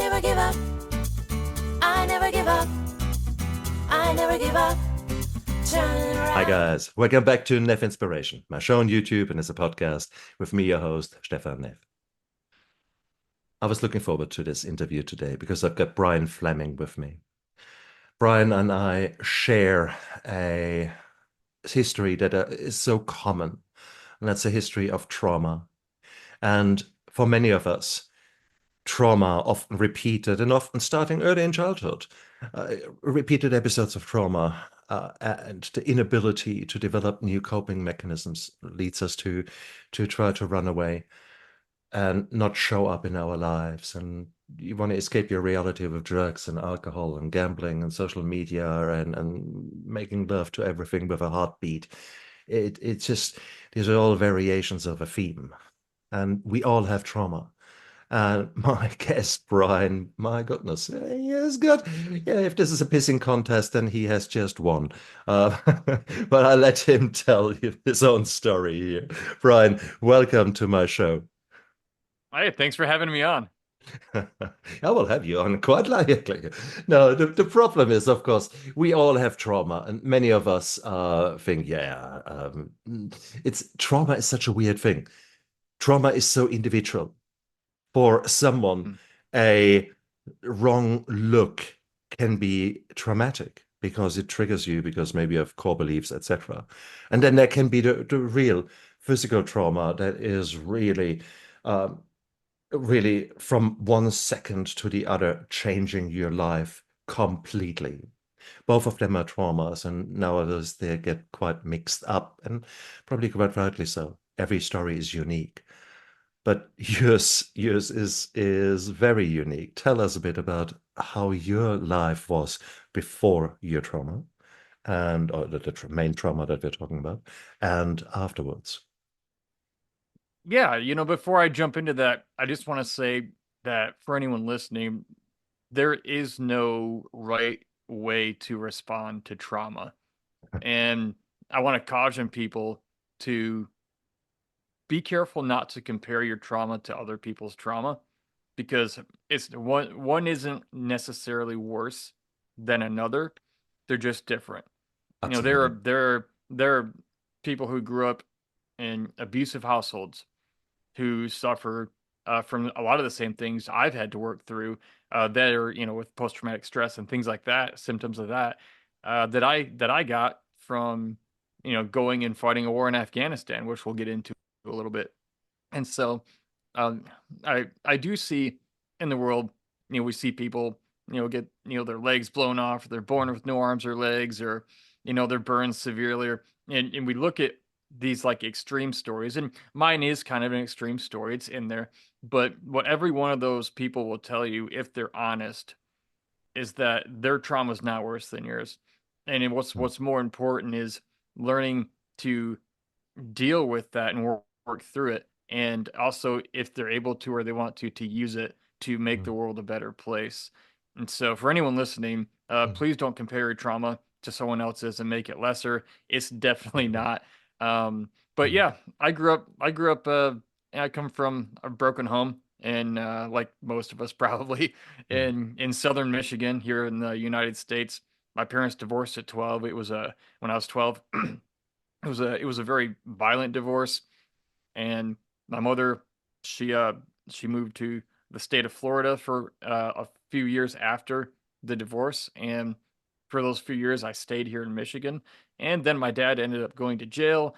never give up. I never give up. I never give up. Turn around. Hi guys, welcome back to Neff Inspiration, my show on YouTube and as a podcast with me, your host, Stefan Neff. I was looking forward to this interview today because I've got Brain Fleming with me. Brian and I share a history that is so common, and that's a history of trauma. And for many of us, trauma often repeated and often starting early in childhood, repeated episodes of trauma and the inability to develop new coping mechanisms leads us to try to run away and not show up in our lives. And you want to escape your reality with drugs and alcohol and gambling and social media and making love to everything with a heartbeat. It's just, these are all variations of a theme. And we all have trauma. And my guest, Brian, my goodness, he has got, yeah, if this is a pissing contest, then he has just won. Uh, but I'll let him tell you his own story here. Brian, welcome to my show. Hey, thanks for having me on. I will have you on quite likely. No, the problem is, of course, we all have trauma, and many of us think, it's trauma is such a weird thing. Trauma is so individual. For someone, a wrong look can be traumatic because it triggers you because maybe of core beliefs, etc. And then there can be the real physical trauma that is um, really from one second to the other changing your life completely. Both of them are traumas, and nowadays they get quite mixed up, and probably quite rightly so. Every story is unique. But yours is very unique. Tell us a bit about how your life was before your trauma and or the main trauma that we're talking about and afterwards. Yeah, before I jump into that, I just want to say that for anyone listening, there is no right way to respond to trauma. And I want to caution people to be careful not to compare your trauma to other people's trauma because it's one isn't necessarily worse than another. They're just different. There are Absolutely. there are people who grew up in abusive households who suffer from a lot of the same things I've had to work through that are, with post-traumatic stress and things like that, symptoms of that, that I got from, going and fighting a war in Afghanistan, which we'll get into a little bit. And so um, I do see in the world, we see people, get, their legs blown off, or they're born with no arms or legs, or, they're burned severely, and we look at these like extreme stories, and mine is kind of an extreme story. It's in there, but what every one of those people will tell you, if they're honest, is that their trauma is not worse than yours. And what's more important is learning to deal with that and work through it. And also, if they're able to or they want to use it to make the world a better place. And so, for anyone listening, please don't compare your trauma to someone else's and make it lesser. It's definitely not. But yeah, I grew up. I come from a broken home, and like most of us probably in southern Michigan here in the United States. My parents divorced at 12. It was when I was 12. It was a very violent divorce, and my mother, she uh she moved to the state of Florida for a few years after the divorce, and for those few years I stayed here in Michigan, and then my dad ended up going to jail.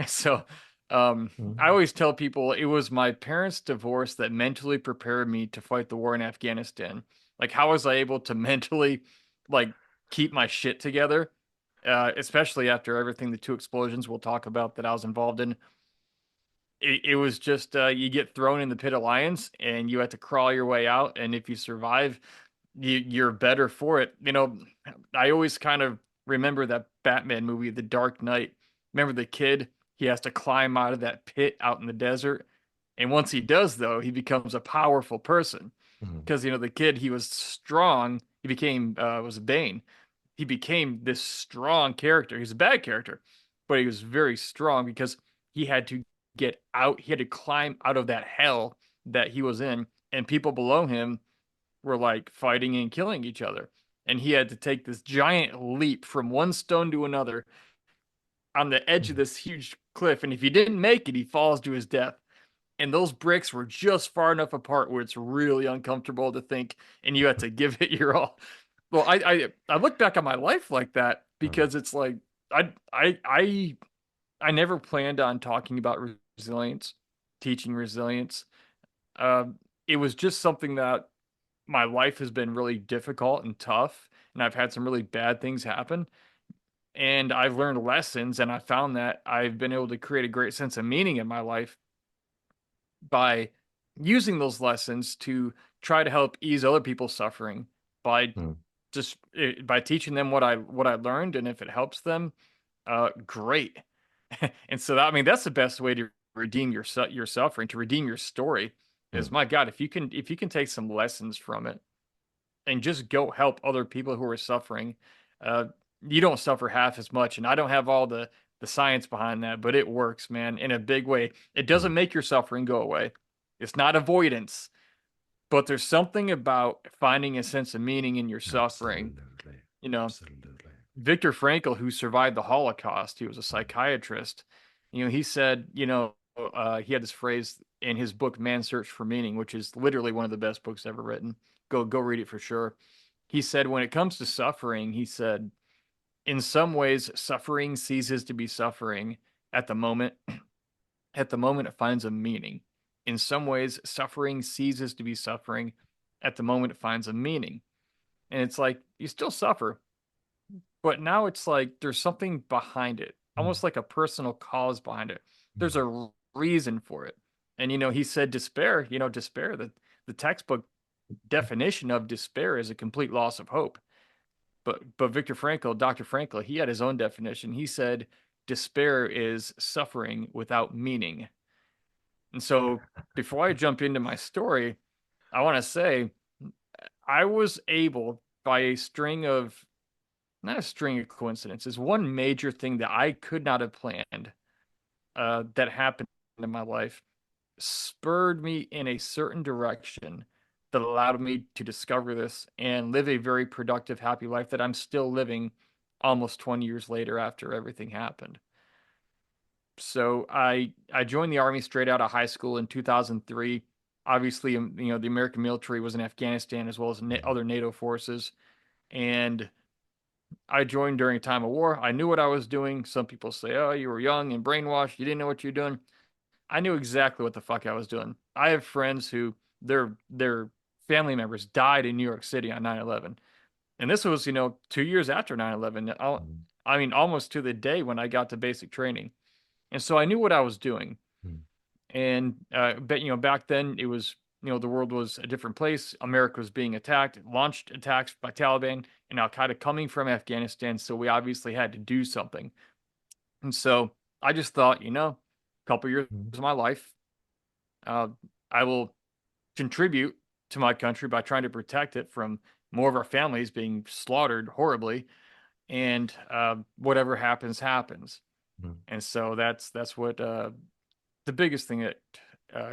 So I Mhm. always tell people it was my parents' divorce that mentally prepared me to fight the war in Afghanistan. Like, how was I able to mentally like keep my shit together, especially after everything, the two explosions we'll talk about that I was involved in. It was just you get thrown in the pit of lions and you have to crawl your way out. And if you survive, you're better for it. I always kind of remember that Batman movie, The Dark Knight. Remember the kid? He has to climb out of that pit out in the desert. And once he does, though, he becomes a powerful person Mhm. because, the kid, he was strong. He became, was Bane. He became this strong character. He's a bad character, but he was very strong because he had to get out. He had to climb out of that hell that he was in, and people below him, were like fighting and killing each other. And he had to take this giant leap from one stone to another on the edge of this huge cliff. And if he didn't make it, he falls to his death. And those bricks were just far enough apart where it's really uncomfortable to think, and you have to give it your all. Well, I look back on my life like that because it's like I never planned on talking about resilience, teaching resilience. It was just something that my life has been really difficult and tough, and I've had some really bad things happen. And I've learned lessons, and I found that I've been able to create a great sense of meaning in my life by using those lessons to try to help ease other people's suffering by just by teaching them what I learned, and if it helps them, great. And so that, I mean, that's the best way to redeem your suffering, to redeem your story. Is, my God, if you can take some lessons from it and just go help other people who are suffering, you don't suffer half as much. And I don't have all the science behind that, but it works, man, in a big way. It doesn't make your suffering go away. It's not avoidance, but there's something about finding a sense of meaning in your suffering. Absolutely. You know, Absolutely. Viktor Frankl, who survived the Holocaust, he was a psychiatrist. You know, he said, he had this phrase in his book, Man's Search for Meaning, which is literally one of the best books ever written. Go read it for sure. He said, when it comes to suffering, he said, in some ways, suffering ceases to be suffering at the moment. At the moment, it finds a meaning. In some ways, suffering ceases to be suffering at the moment it finds a meaning. And it's like, you still suffer, but now it's like there's something behind it, almost like a personal cause behind it. There's a reason for it. And, he said despair, despair, the textbook definition of despair is a complete loss of hope. But Viktor Frankl, Dr. Frankl, he had his own definition. He said despair is suffering without meaning. And so before I jump into my story, I want to say I was able, by not a string of coincidences, one major thing that I could not have planned that happened in my life spurred me in a certain direction that allowed me to discover this and live a very productive, happy life that I'm still living almost 20 years later after everything happened. So I joined the Army straight out of high school in 2003. Obviously, the American military was in Afghanistan as well as other NATO forces. And I joined during a time of war. I knew what I was doing. Some people say, oh, you were young and brainwashed. You didn't know what you were doing. I knew exactly what the fuck I was doing. I have friends who their family members died in New York City on 9/11. And this was, 2 years after 9/11. I mean, almost to the day when I got to basic training. And so I knew what I was doing. And, back then it was, the world was a different place. America was being attacked, launched attacks by Taliban and Al Qaeda coming from Afghanistan. So we obviously had to do something. And so I just thought, a couple years of my life, I will contribute to my country by trying to protect it from more of our families being slaughtered horribly. And whatever happens, happens. And so that's what the biggest thing that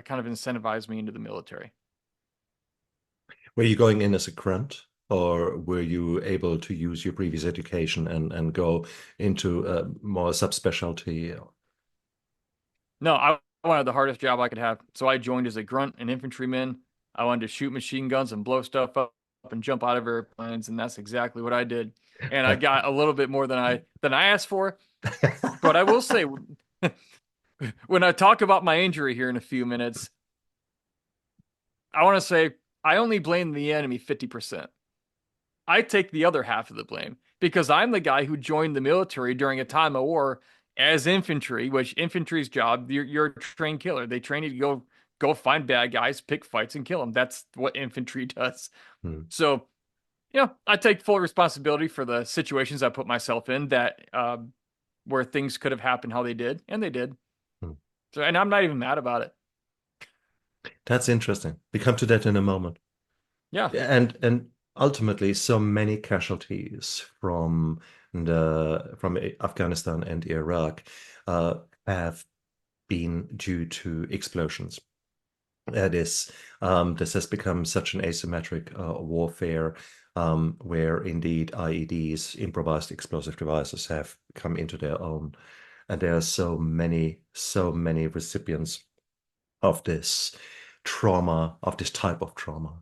kind of incentivized me into the military. Were you going in as a grunt, or were you able to use your previous education and go into a more subspecialty? No, I wanted the hardest job I could have. So I joined as a grunt, an infantryman. I wanted to shoot machine guns and blow stuff up and jump out of airplanes, and that's exactly what I did. And I got a little bit more than I asked for. But I will say, when I talk about my injury here in a few minutes, I want to say I only blame the enemy 50%. I take the other half of the blame because I'm the guy who joined the military during a time of war as infantry, which infantry's job, you're a trained killer. They train you to go find bad guys, pick fights, and kill them. That's what infantry does. So, I take full responsibility for the situations I put myself in that where things could have happened how they did, and they did. So, and I'm not even mad about it. That's interesting. We come to that in a moment. Yeah. And ultimately, so many casualties from Afghanistan and Iraq have been due to explosions. It is. This has become such an asymmetric warfare, where indeed IEDs, improvised explosive devices, have come into their own. And there are so many recipients of this trauma, of this type of trauma.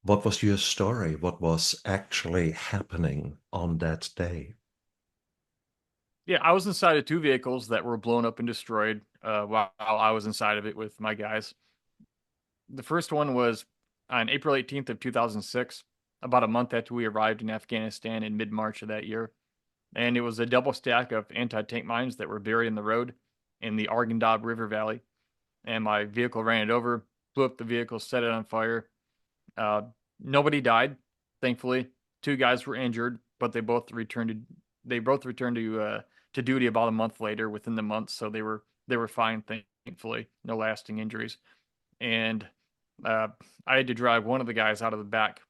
What was your story? What was actually happening on that day? Yeah, I was inside of two vehicles that were blown up and destroyed while I was inside of it with my guys. The first one was on April 18th of 2006, about a month after we arrived in Afghanistan in mid-March of that year. And it was a double stack of anti-tank mines that were buried in the road in the Arghandab River Valley. And my vehicle ran it over, blew up the vehicle, set it on fire. Uh, Nobody died, thankfully. Two guys were injured, but they both returned to duty about a month later, within the month, so they were fine, thankfully, no lasting injuries. And uh, I had to drive one of the guys out of the back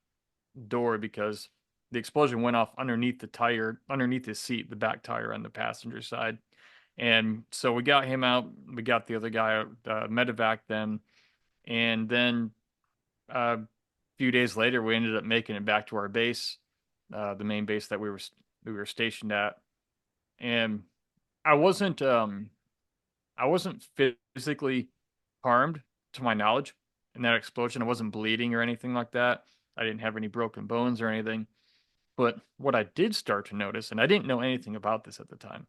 door because the explosion went off underneath the tire, underneath his seat, the back tire on the passenger side. And so we got him out. We got the other guy out, medevac them, and then a few days later, we ended up making it back to our base, the main base that we were stationed at. And I wasn't um I wasn't physically harmed to my knowledge in that explosion. I wasn't bleeding or anything like that. I didn't have any broken bones or anything. But what I did start to notice, and I didn't know anything about this at the time,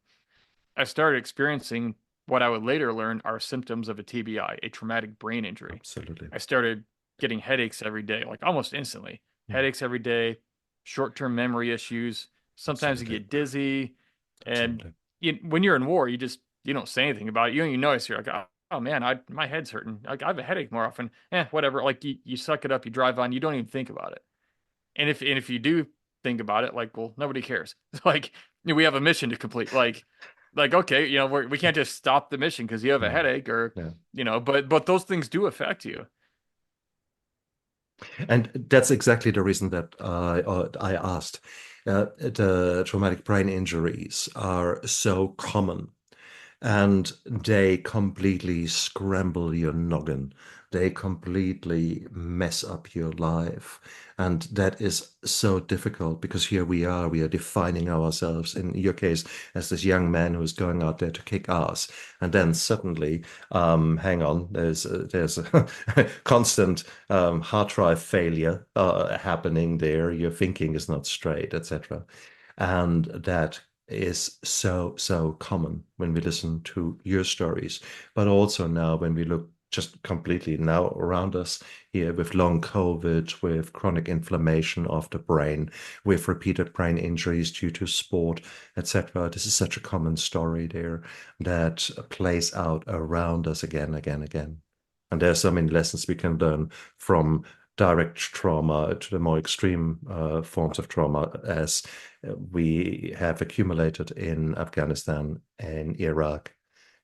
I started experiencing what I would later learn are symptoms of a TBI, a traumatic brain injury. Absolutely. I started getting headaches every day, like almost instantly. Mm, Headaches every day, short-term memory issues. Sometimes you absolutely. get dizzy, and Absolutely. when you're in war, you don't say anything about it. You don't even notice. You're like, oh man, my head's hurting. Like I have a headache more often. Whatever. Like you suck it up. You drive on. You don't even think about it. And if you do think about it, like, well, nobody cares. Like we have a mission to complete. Like okay, we can't just stop the mission because you have a No. headache or Yeah. but those things do affect you. And that's exactly the reason that I asked. The traumatic brain injuries are so common, and they completely scramble your noggin. They completely mess up your life. And that is so difficult because here we are defining ourselves, in your case, as this young man who is going out there to kick ass. And then suddenly, hang on, there's a constant hard drive failure happening there. Your thinking is not straight, etc. And that is so common when we listen to your stories, but also now when we look just completely now around us here with long COVID, with chronic inflammation of the brain, with repeated brain injuries due to sport, etc. This is such a common story there that plays out around us again, again, again. And there are so many lessons we can learn from direct trauma to the more extreme forms of trauma as we have accumulated in Afghanistan and Iraq.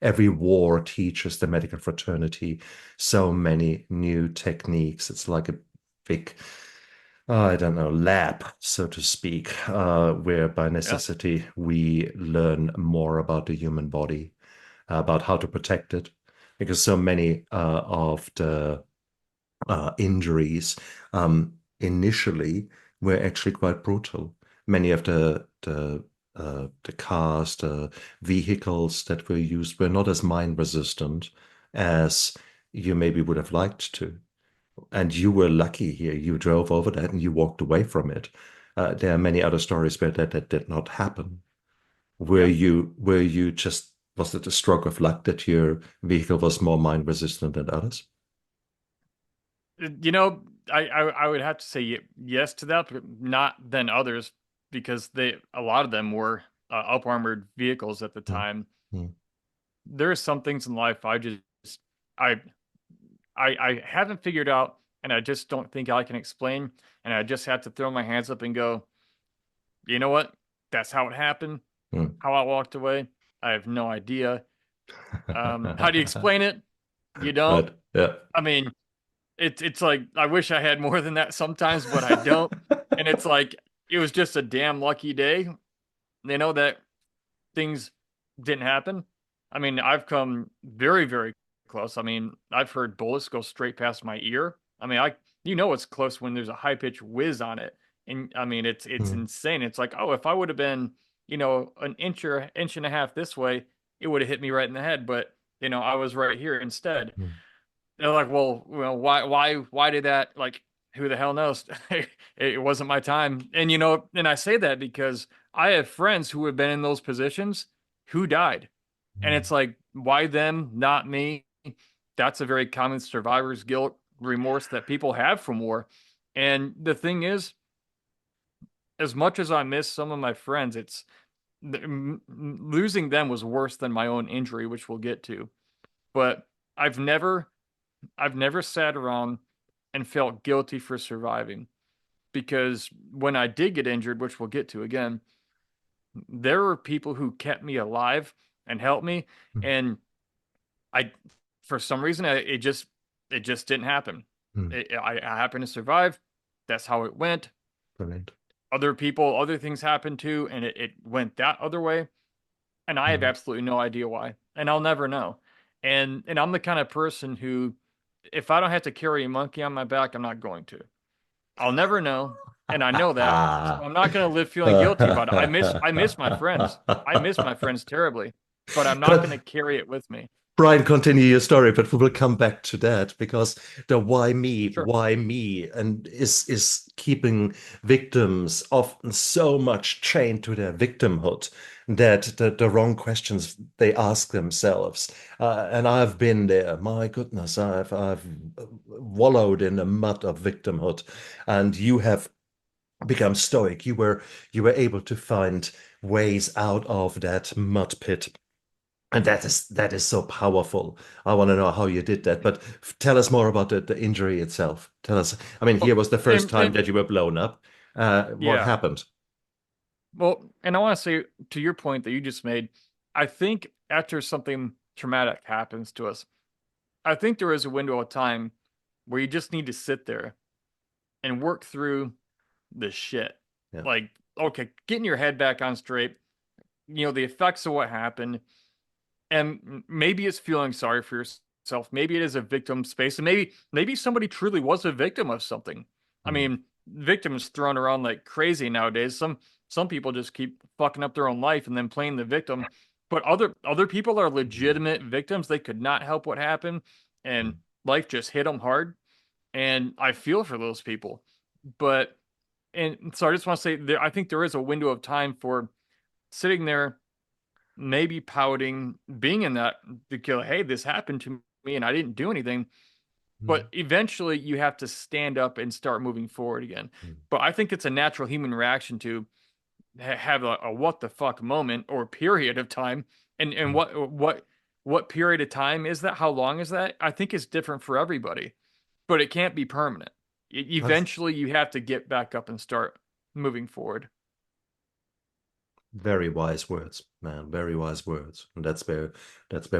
Every war teaches the medical fraternity so many new techniques. It's like a big, I don't know, lab, so to speak, where by Yeah. necessity we learn more about the human body, about how to protect it, because so many of the injuries initially were actually quite brutal. Many of the cars, the vehicles that were used were not as mine resistant as you maybe would have liked to. And you were lucky here. You drove over that and you walked away from it. There are many other stories where that did not happen. Yeah. Were you just, was it a stroke of luck that your vehicle was more mine resistant than others? You know, I would have to say yes to that, but not than others because a lot of them were up armored vehicles at the Mm, time. mm. There are some things in life I I haven't figured out, and I just don't think I can explain, and I just have to throw my hands up and go, you know what? That's how it happened. Mm. How I walked away, I have no idea. How do you explain it? You don't. Right. Yeah. I mean, it's like I wish I had more than that sometimes, but I don't. And it's like it was just a damn lucky day, that things didn't happen. I mean, I've come very, very close. I mean, I've heard bullets go straight past my ear. I mean, it's close when there's a high pitched whiz on it. And I mean, it's Mm, insane. It's like, oh, if I would have been, an inch and a half this way, it would have hit me right in the head. But, I was right here instead. mm, They're like, well, why did that? Like, who the hell knows? It wasn't my time. And I say that because I have friends who have been in those positions who died. And mm, it's like, why them, not me? That's a very common survivor's guilt, remorse that people have from war. And the thing is, as much as I miss some of my friends, losing them was worse than my own injury, which we'll get to. But I've never I've never sat around and felt guilty for surviving, because when I did get injured, which we'll get to again, there were people who kept me alive and helped me, mm, and I, for some reason, it just didn't happen. mm. I happened to survive. That's how it went. Brilliant. Other things happened too, and it went that other way. And I have Mm. absolutely no idea why, and I'll never know. And I'm the kind of person who, if I don't have to carry a monkey on my back, I'm not going to. I'll never know, and I know that, so I'm not going to live feeling guilty about it. I miss my friends. I miss my friends terribly, but I'm not going to But carry it with me. Brian, continue your story, but we will come back to that because the Sure. why me, and is keeping victims often so much chained to their victimhood that the wrong questions they ask themselves. And I've been there. My goodness, I've wallowed in the mud of victimhood, and you have become stoic. You were able to find ways out of that mud pit. And that is so powerful. I want to know how you did that. But tell us more about the injury itself. Tell us. I mean, here Well, was the first time and that you were blown up. What yeah. happened? Well, and I want to say, to your point that you just made, I think after something traumatic happens to us, I think there is a window of time where you just need to sit there and work through the shit. Yeah. Like, okay, getting your head back on straight, the effects of what happened. And maybe it's feeling sorry for yourself. Maybe it is a victim space. And maybe somebody truly was a victim of something. I Mm, mean, victims thrown around like crazy nowadays. Some people just keep fucking up their own life and then playing the victim. But other people are mm, legitimate victims. They could not help what happened, and mm, life just hit them hard. And I feel for those people. But and so I just want to say I think there is a window of time for sitting there, maybe pouting, being in that, because hey, this happened to me and I didn't do anything. mm, But eventually you have to stand up and start moving forward again. mm, But I think it's a natural human reaction to have a what the fuck moment or period of time. And mm. what period of time is that? How long is that? I think it's different for everybody, but it can't be permanent. That's Eventually you have to get back up and start moving forward. very wise words, man. Very wise words. And that's where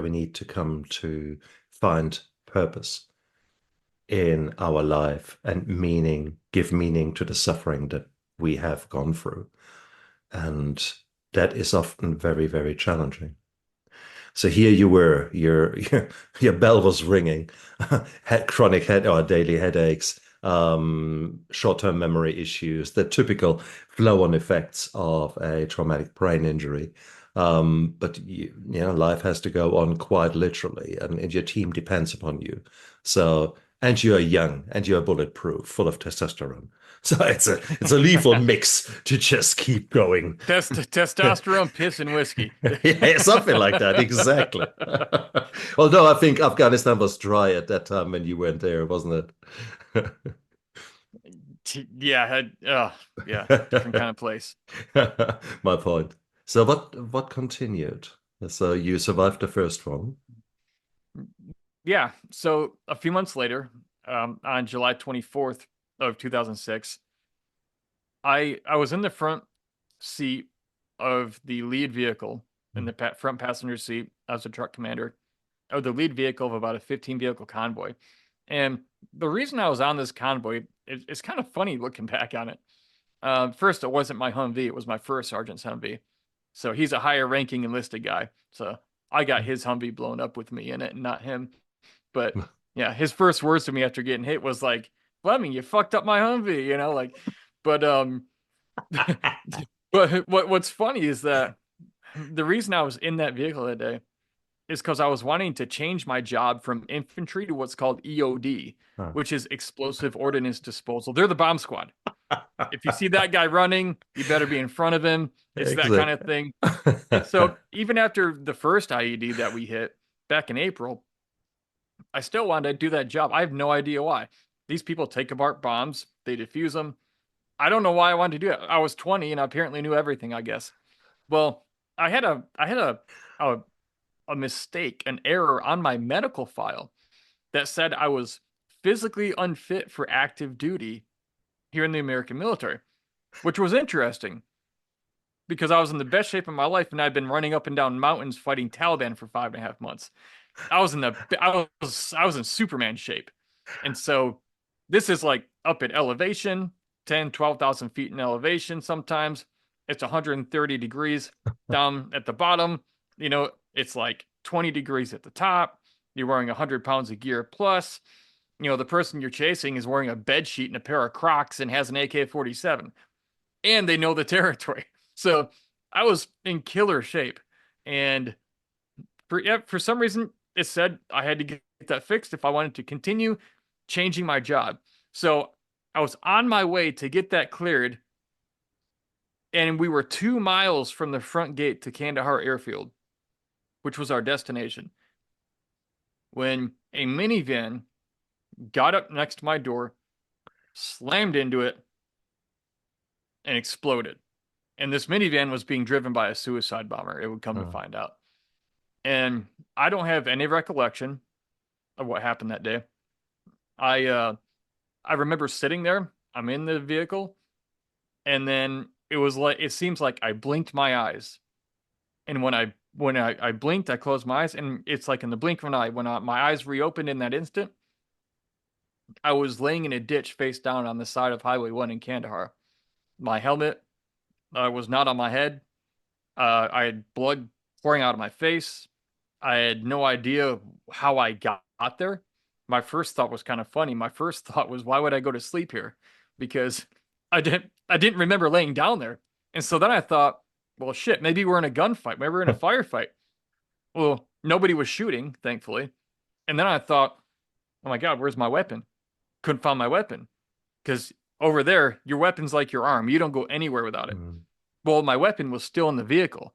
we need to come to find purpose in our life and meaning, give meaning to the suffering that we have gone through. And that is often very, very challenging. So here you were, your bell was ringing, had chronic head or daily headaches, short-term memory issues, the typical flow-on effects of a traumatic brain injury. But life has to go on quite literally, and your team depends upon you. So, and you are young, and you are bulletproof, full of testosterone. So it's a lethal mix to just keep going. Testosterone, piss, and whiskey. Yeah, something like that, exactly. Although I think Afghanistan was dry at that time when you went there, wasn't Yeah, yeah, different it? kind of place. My point. So what continued? So you survived the first one. Yeah, so a few months later, on July 24th of 2006, I was in the front seat of the lead vehicle, in the front passenger seat. I was a truck commander of the lead vehicle of about a 15 vehicle convoy. And the reason I was on this convoy, it's kind of funny looking back on it. First, it wasn't my Humvee; it was my first sergeant's Humvee. So he's a higher ranking enlisted guy. So I got his Humvee blown up with me in it, and not him. But yeah, his first words to me after getting hit was like, Fleming, you fucked up my Humvee, you know, like, but, but what's funny is that the reason I was in that vehicle that day is because I was wanting to change my job from infantry to what's called EOD, Huh. which is explosive ordnance disposal. They're the bomb squad. If you see that guy running, you better be in front of him. It's that kind of thing. And so even after the first IED that we hit back in April, I still wanted to do that job. I have no idea why. These people take apart bombs, they defuse them. I don't know why I wanted to do it. I was 20 and I apparently knew everything, I guess. Well, I had a mistake, an error on my medical file that said I was physically unfit for active duty here in the American military, which was interesting because I was in the best shape of my life and I'd been running up and down mountains fighting Taliban for 5.5 months. I was in Superman shape. And so this is like up at elevation, 10, 12,000 feet in elevation sometimes. It's 130 degrees down at the bottom. You know, it's like 20 degrees at the top. You're wearing 100 pounds of gear plus. You know, the person you're chasing is wearing a bed sheet and a pair of Crocs and has an AK-47. And they know the territory. So I was in killer shape. And for some reason, it said I had to get that fixed if I wanted to continue changing my job. So I was on my way to get that cleared. And we were 2 miles from the front gate to Kandahar Airfield, which was our destination, when a minivan got up next to my door, slammed into it, and exploded. And this minivan was being driven by a suicide bomber, it would come to find out. And I don't have any recollection of what happened that day. I remember sitting there, I'm in the vehicle, and then it seems like I blinked my eyes. And when I blinked, I closed my eyes, and it's like in the blink of an eye, when my eyes reopened in that instant, I was laying in a ditch face down on the side of Highway 1 in Kandahar. My helmet was not on my head. I had blood pouring out of my face. I had no idea how I got there. My first thought was kind of funny. My first thought was, why would I go to sleep here? Because I didn't remember laying down there. And so then I thought, well, shit, maybe we're in a gunfight. Maybe we're in a firefight. Well, nobody was shooting, thankfully. And then I thought, oh my God, where's my weapon? Couldn't find my weapon. Because over there, your weapon's like your arm. You don't go anywhere without it. Well, my weapon was still in the vehicle.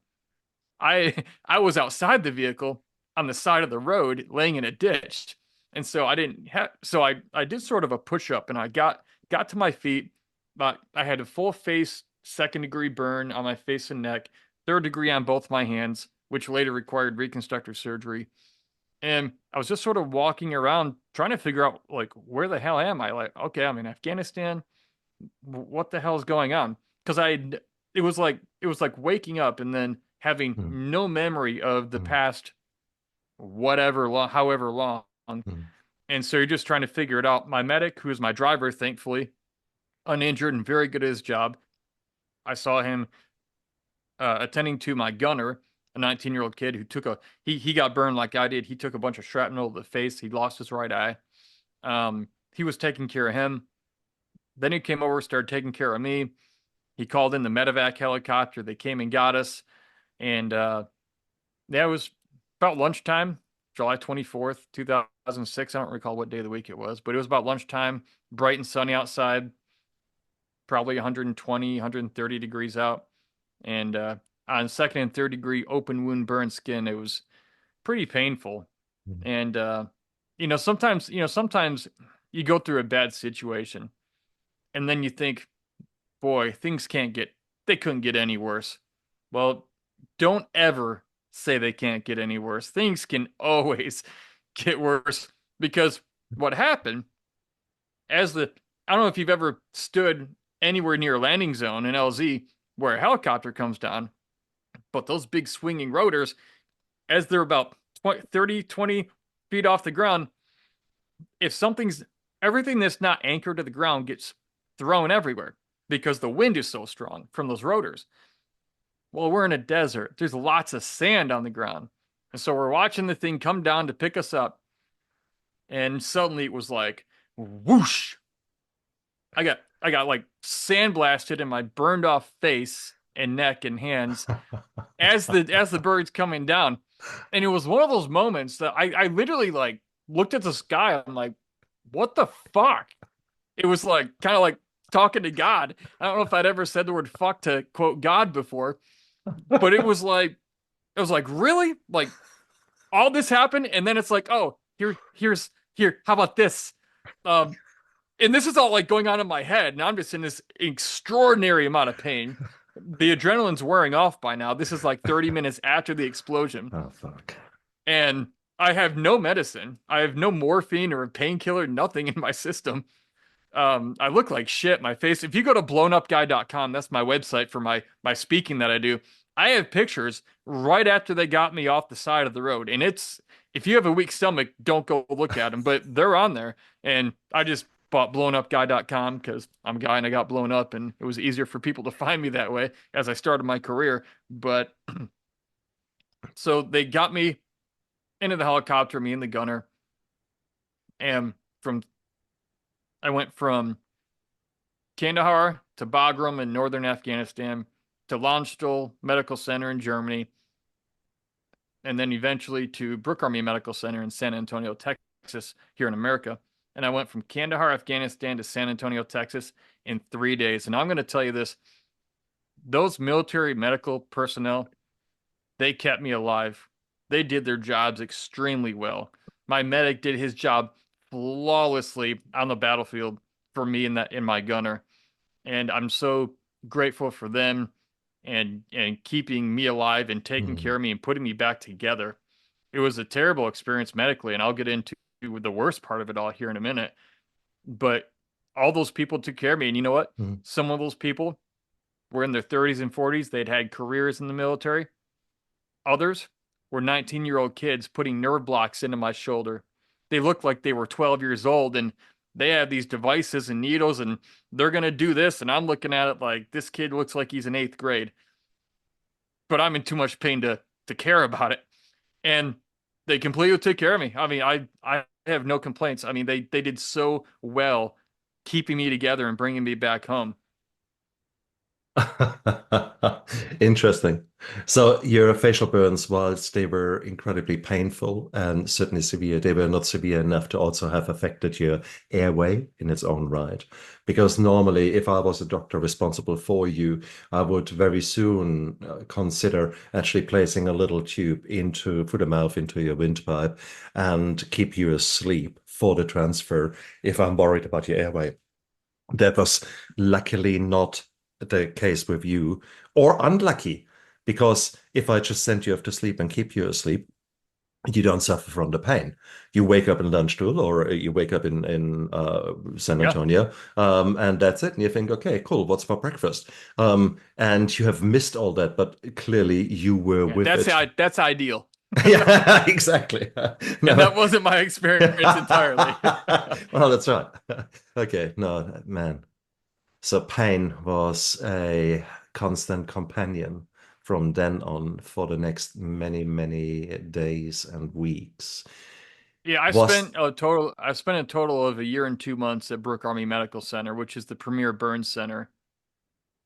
I was outside the vehicle on the side of the road, laying in a ditch. And so I did sort of a push-up, and I got to my feet, but I had a full face 2nd-degree burn on my face and neck, 3rd-degree on both my hands, which later required reconstructive surgery. And I was just sort of walking around trying to figure out, like, where the hell am I? Like, okay, I'm in Afghanistan. What the hell is going on? Because it was like waking up and then having no memory of the past, however long. And so you're just trying to figure it out. My medic, who is my driver, thankfully, uninjured and very good at his job. I saw him attending to my gunner, a 19-year-old kid who he got burned like I did. He took a bunch of shrapnel to the face. He lost his right eye. He was taking care of him. Then he came over, started taking care of me. He called in the medevac helicopter. They came and got us. And it was about lunchtime, July 24th, 2006. I don't recall what day of the week it was, but it was about lunchtime, bright and sunny outside, probably 120, 130 degrees out. And on 2nd and 3rd degree open wound burn skin, it was pretty painful. And, sometimes you go through a bad situation and then you think, boy, they couldn't get any worse. Well, don't ever say they can't get any worse. Things can always get worse, because what happened I don't know if you've ever stood anywhere near a landing zone in LZ where a helicopter comes down, but those big swinging rotors, as they're about 20 feet off the ground, everything that's not anchored to the ground gets thrown everywhere because the wind is so strong from those rotors. Well, we're in a desert. There's lots of sand on the ground. And so we're watching the thing come down to pick us up. and suddenly it was like whoosh. I got like sandblasted in my burned off face and neck and hands as the bird's coming down. And it was one of those moments that I literally like looked at the sky. I'm like, what the fuck? It was like kind of like talking to God. I don't know if I'd ever said the word fuck to quote God before, but it was like, really? Like all this happened, and then it's like, oh, here, how about this? Um, and this is all like going on in my head, and I'm just in this extraordinary amount of pain. The adrenaline's wearing off by now. This is like 30 minutes after the explosion. Oh, fuck. And I have no medicine. I have no morphine or painkiller, nothing in my system. I look like shit. My face, if you go to blownupguy.com, that's my website for my speaking that I do. I have pictures right after they got me off the side of the road. And it's, if you have a weak stomach, don't go look at them, but they're on there. And I just bought blownupguy.com because I'm a guy and I got blown up, and it was easier for people to find me that way as I started my career. But so they got me into the helicopter, me and the gunner. And I went from Kandahar to Bagram in northern Afghanistan to Landstuhl Medical Center in Germany, and then eventually to Brooke Army Medical Center in San Antonio, Texas, here in America. And I went from Kandahar, Afghanistan to San Antonio, Texas in 3 days. And I'm going to tell you this, those military medical personnel, they kept me alive. They did their jobs extremely well. My medic did his job flawlessly on the battlefield for me in my gunner. And I'm so grateful for them and keeping me alive and taking care of me and putting me back together. It was a terrible experience medically, and I'll get into the worst part of it all here in a minute. But all those people took care of me, and you know what? Some of those people were in their 30s and 40s. They'd had careers in the military. Others were 19-year-old kids putting nerve blocks into my shoulder. They looked like they were 12 years old, and they have these devices and needles, and they're going to do this. And I'm looking at it like, this kid looks like he's in 8th grade, but I'm in too much pain to care about it. And they completely took care of me. I mean, I have no complaints. I mean, they did so well keeping me together and bringing me back home. Interesting. So your facial burns, whilst they were incredibly painful and certainly severe, they were not severe enough to also have affected your airway in its own right. Because normally, if I was a doctor responsible for you, I would very soon consider actually placing a little tube through the mouth into your windpipe and keep you asleep for the transfer if I'm worried about your airway. That was luckily not the case with you, or unlucky, because if I just send you off to sleep and keep you asleep, you don't suffer from the pain. You wake up in Landstuhl or you wake up in San Antonio, and that's it. And you think, okay, cool, what's for breakfast? And you have missed all that, but clearly you were with it. That's ideal. Yeah, exactly. No. And that wasn't my experience entirely. Well, that's right. Okay, no, man. So pain was a constant companion from then on for the next many, many days and weeks. Yeah, I spent a total of a year and 2 months at Brooke Army Medical Center, which is the premier burn center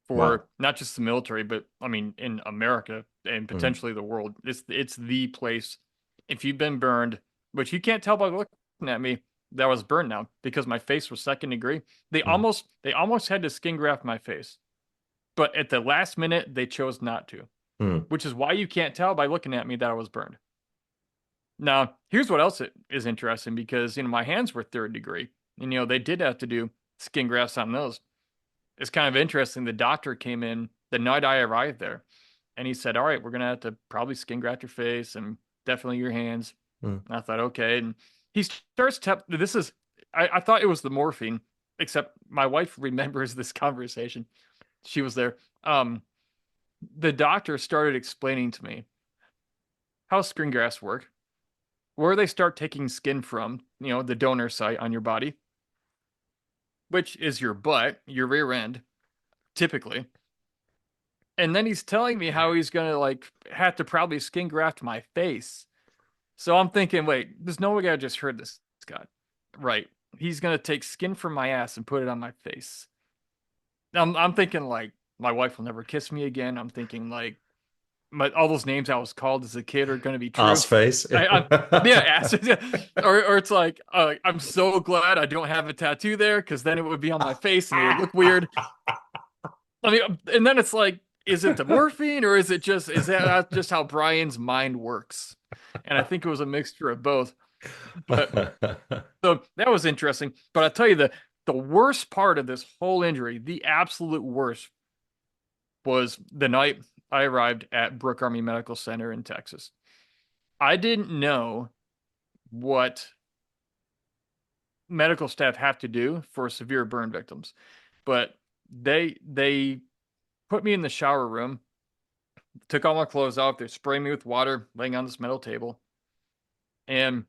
for not just the military, but I mean in America and potentially the world. It's the place. If you've been burned, which you can't tell by looking at me, that I was burned now because my face was 2nd degree. They almost had to skin graft my face, but at the last minute they chose not to, which is why you can't tell by looking at me that I was burned. Now, here's what else is interesting, because my hands were 3rd degree, and they did have to do skin grafts on those. It's kind of interesting. The doctor came in the night I arrived there, and he said, "All right, we're gonna have to probably skin graft your face and definitely your hands." And I thought, okay, and he starts this is I thought it was the morphine, except my wife remembers this conversation. She was there. The doctor started explaining to me how skin grafts work, where they start taking skin from, the donor site on your body, which is your butt, your rear end, typically. And then he's telling me how he's going to have to probably skin graft my face. So I'm thinking, wait, there's no way I just heard this, Scott. right. He's going to take skin from my ass and put it on my face. I'm thinking like my wife will never kiss me again. I'm thinking like all those names I was called as a kid are going to be true. Ass face. Yeah, ass. Or it's like I'm so glad I don't have a tattoo there because then it would be on my face and it would look weird. I mean, and then it's like, is it the morphine or is that just how Brian's mind works? And I think it was a mixture of both. But so that was interesting. But I'll tell you the worst part of this whole injury, the absolute worst, was the night I arrived at Brooke Army Medical Center in Texas. I didn't know what medical staff have to do for severe burn victims, but they put me in the shower room, took all my clothes off, they sprayed me with water, laying on this metal table, and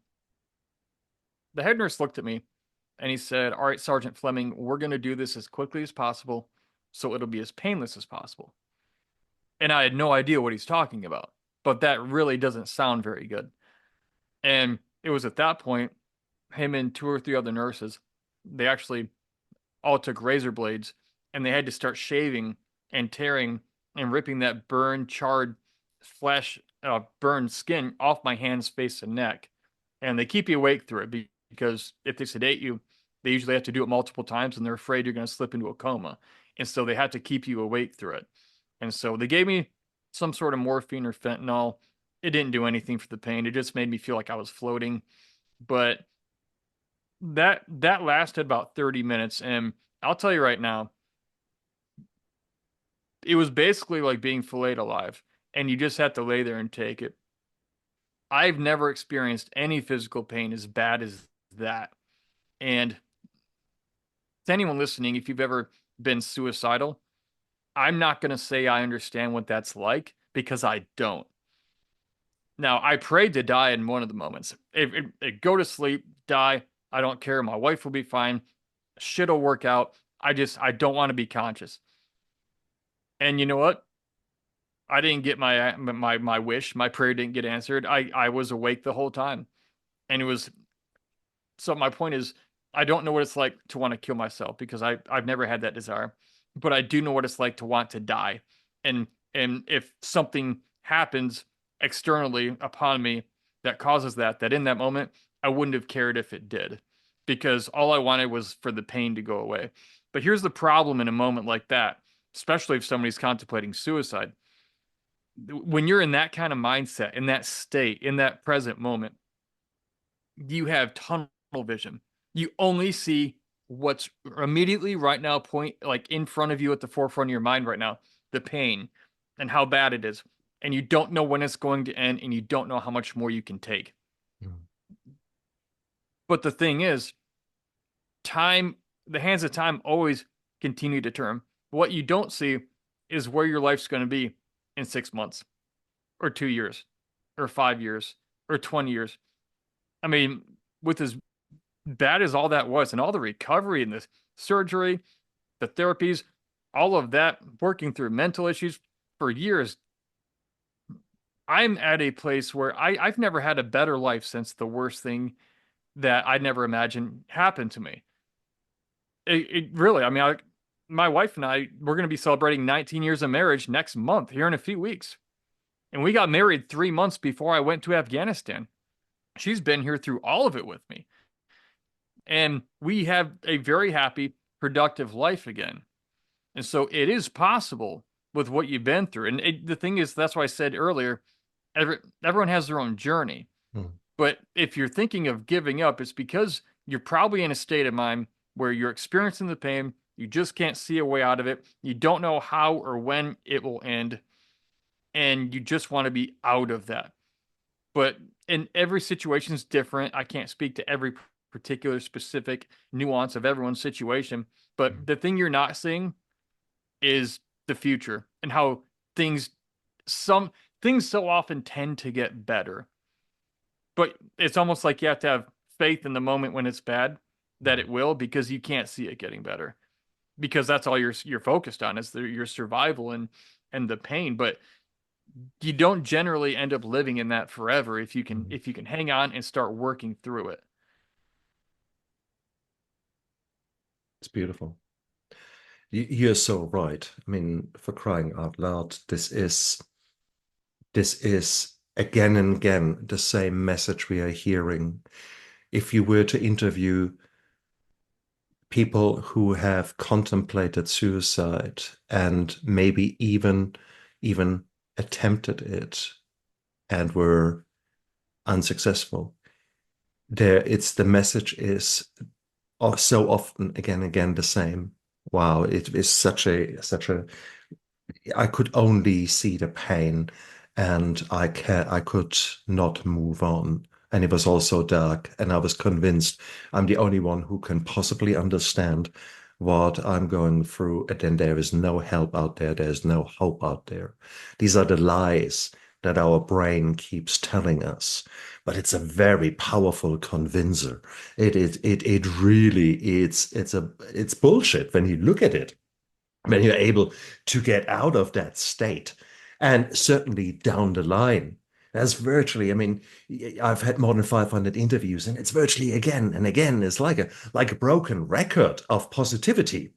the head nurse looked at me and he said, "All right, Sergeant Fleming, we're going to do this as quickly as possible so it'll be as painless as possible." And I had no idea what he's talking about, but that really doesn't sound very good. And it was at that point, him and 2 or 3 other nurses, they actually all took razor blades and they had to start shaving and tearing and ripping that burned, charred flesh, burned skin off my hands, face, and neck. And they keep you awake through it because if they sedate you, they usually have to do it multiple times and they're afraid you're going to slip into a coma. And so they had to keep you awake through it. And so they gave me some sort of morphine or fentanyl. It didn't do anything for the pain. It just made me feel like I was floating. But that lasted about 30 minutes. And I'll tell you right now, it was basically like being filleted alive. And you just have to lay there and take it. I've never experienced any physical pain as bad as that. And to anyone listening, if you've ever been suicidal, I'm not going to say I understand what that's like because I don't. Now, I prayed to die in one of the moments. Go to sleep, die. I don't care. My wife will be fine. Shit will work out. I don't want to be conscious. And you know what? I didn't get my wish. My prayer didn't get answered. I was awake the whole time. And it was, so my point is, I don't know what it's like to want to kill myself because I've never had that desire, but I do know what it's like to want to die. And if something happens externally upon me that causes that in that moment, I wouldn't have cared if it did because all I wanted was for the pain to go away. But here's the problem in a moment like that, especially if somebody's contemplating suicide. When you're in that kind of mindset, in that state, in that present moment, you have tunnel vision. You only see what's immediately right now, point like in front of you at the forefront of your mind right now, the pain and how bad it is. And you don't know when it's going to end and you don't know how much more you can take. Mm. But the thing is, time, the hands of time always continue to turn. What you don't see is where your life's going to be in 6 months or 2 years or 5 years or 20 years. I mean, with as bad as all that was and all the recovery and the surgery, the therapies, all of that, working through mental issues for years, I'm at a place where I've never had a better life since the worst thing that I'd never imagined happened to me. It really, I mean, my wife and I, we're going to be celebrating 19 years of marriage next month here in a few weeks. And we got married 3 months before I went to Afghanistan. She's been here through all of it with me. And we have a very happy, productive life again. And so it is possible with what you've been through. And the thing is, that's why I said earlier, everyone has their own journey. But if you're thinking of giving up, it's because you're probably in a state of mind where you're experiencing the pain. You just can't see a way out of it. You don't know how or when it will end. And you just want to be out of that. But in every situation is different. I can't speak to every particular specific nuance of everyone's situation. But the thing you're not seeing is the future and how some things so often tend to get better. But it's almost like you have to have faith in the moment when it's bad that it will, because you can't see it getting better, because that's all you're focused on is your survival and the pain. But you don't generally end up living in that forever if you can hang on and start working through it. It's beautiful. You're so right. I mean, for crying out loud, this is again and again the same message we are hearing. If you were to interview people who have contemplated suicide and maybe even attempted it and were unsuccessful, the message is so often again and again the same. Wow, it is such a I could only see the pain, and I could not move on. And it was all so dark, and I was convinced I'm the only one who can possibly understand what I'm going through. And then there is no help out there. There's no hope out there. These are the lies that our brain keeps telling us. But it's a very powerful convincer. It really it's bullshit when you look at it, when you're able to get out of that state. And certainly down the line, that's virtually, I mean, I've had more than 500 interviews, and it's virtually again and again, it's like a broken record of positivity,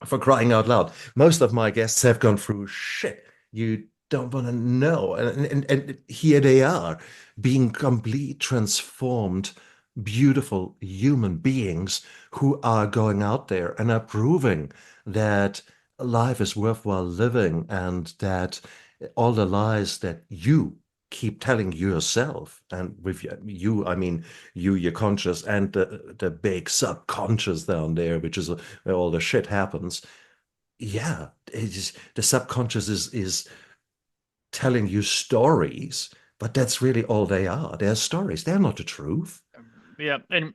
for crying out loud. Most of my guests have gone through shit you don't want to know. And here they are, being complete transformed, beautiful human beings who are going out there and are proving that life is worthwhile living, and that all the lies that you keep telling yourself, and with you I mean your conscious and the big subconscious down there, which is where all the shit happens. Yeah, it is, the subconscious is telling you stories, but that's really all they are. They're stories. They're not the truth. Yeah, and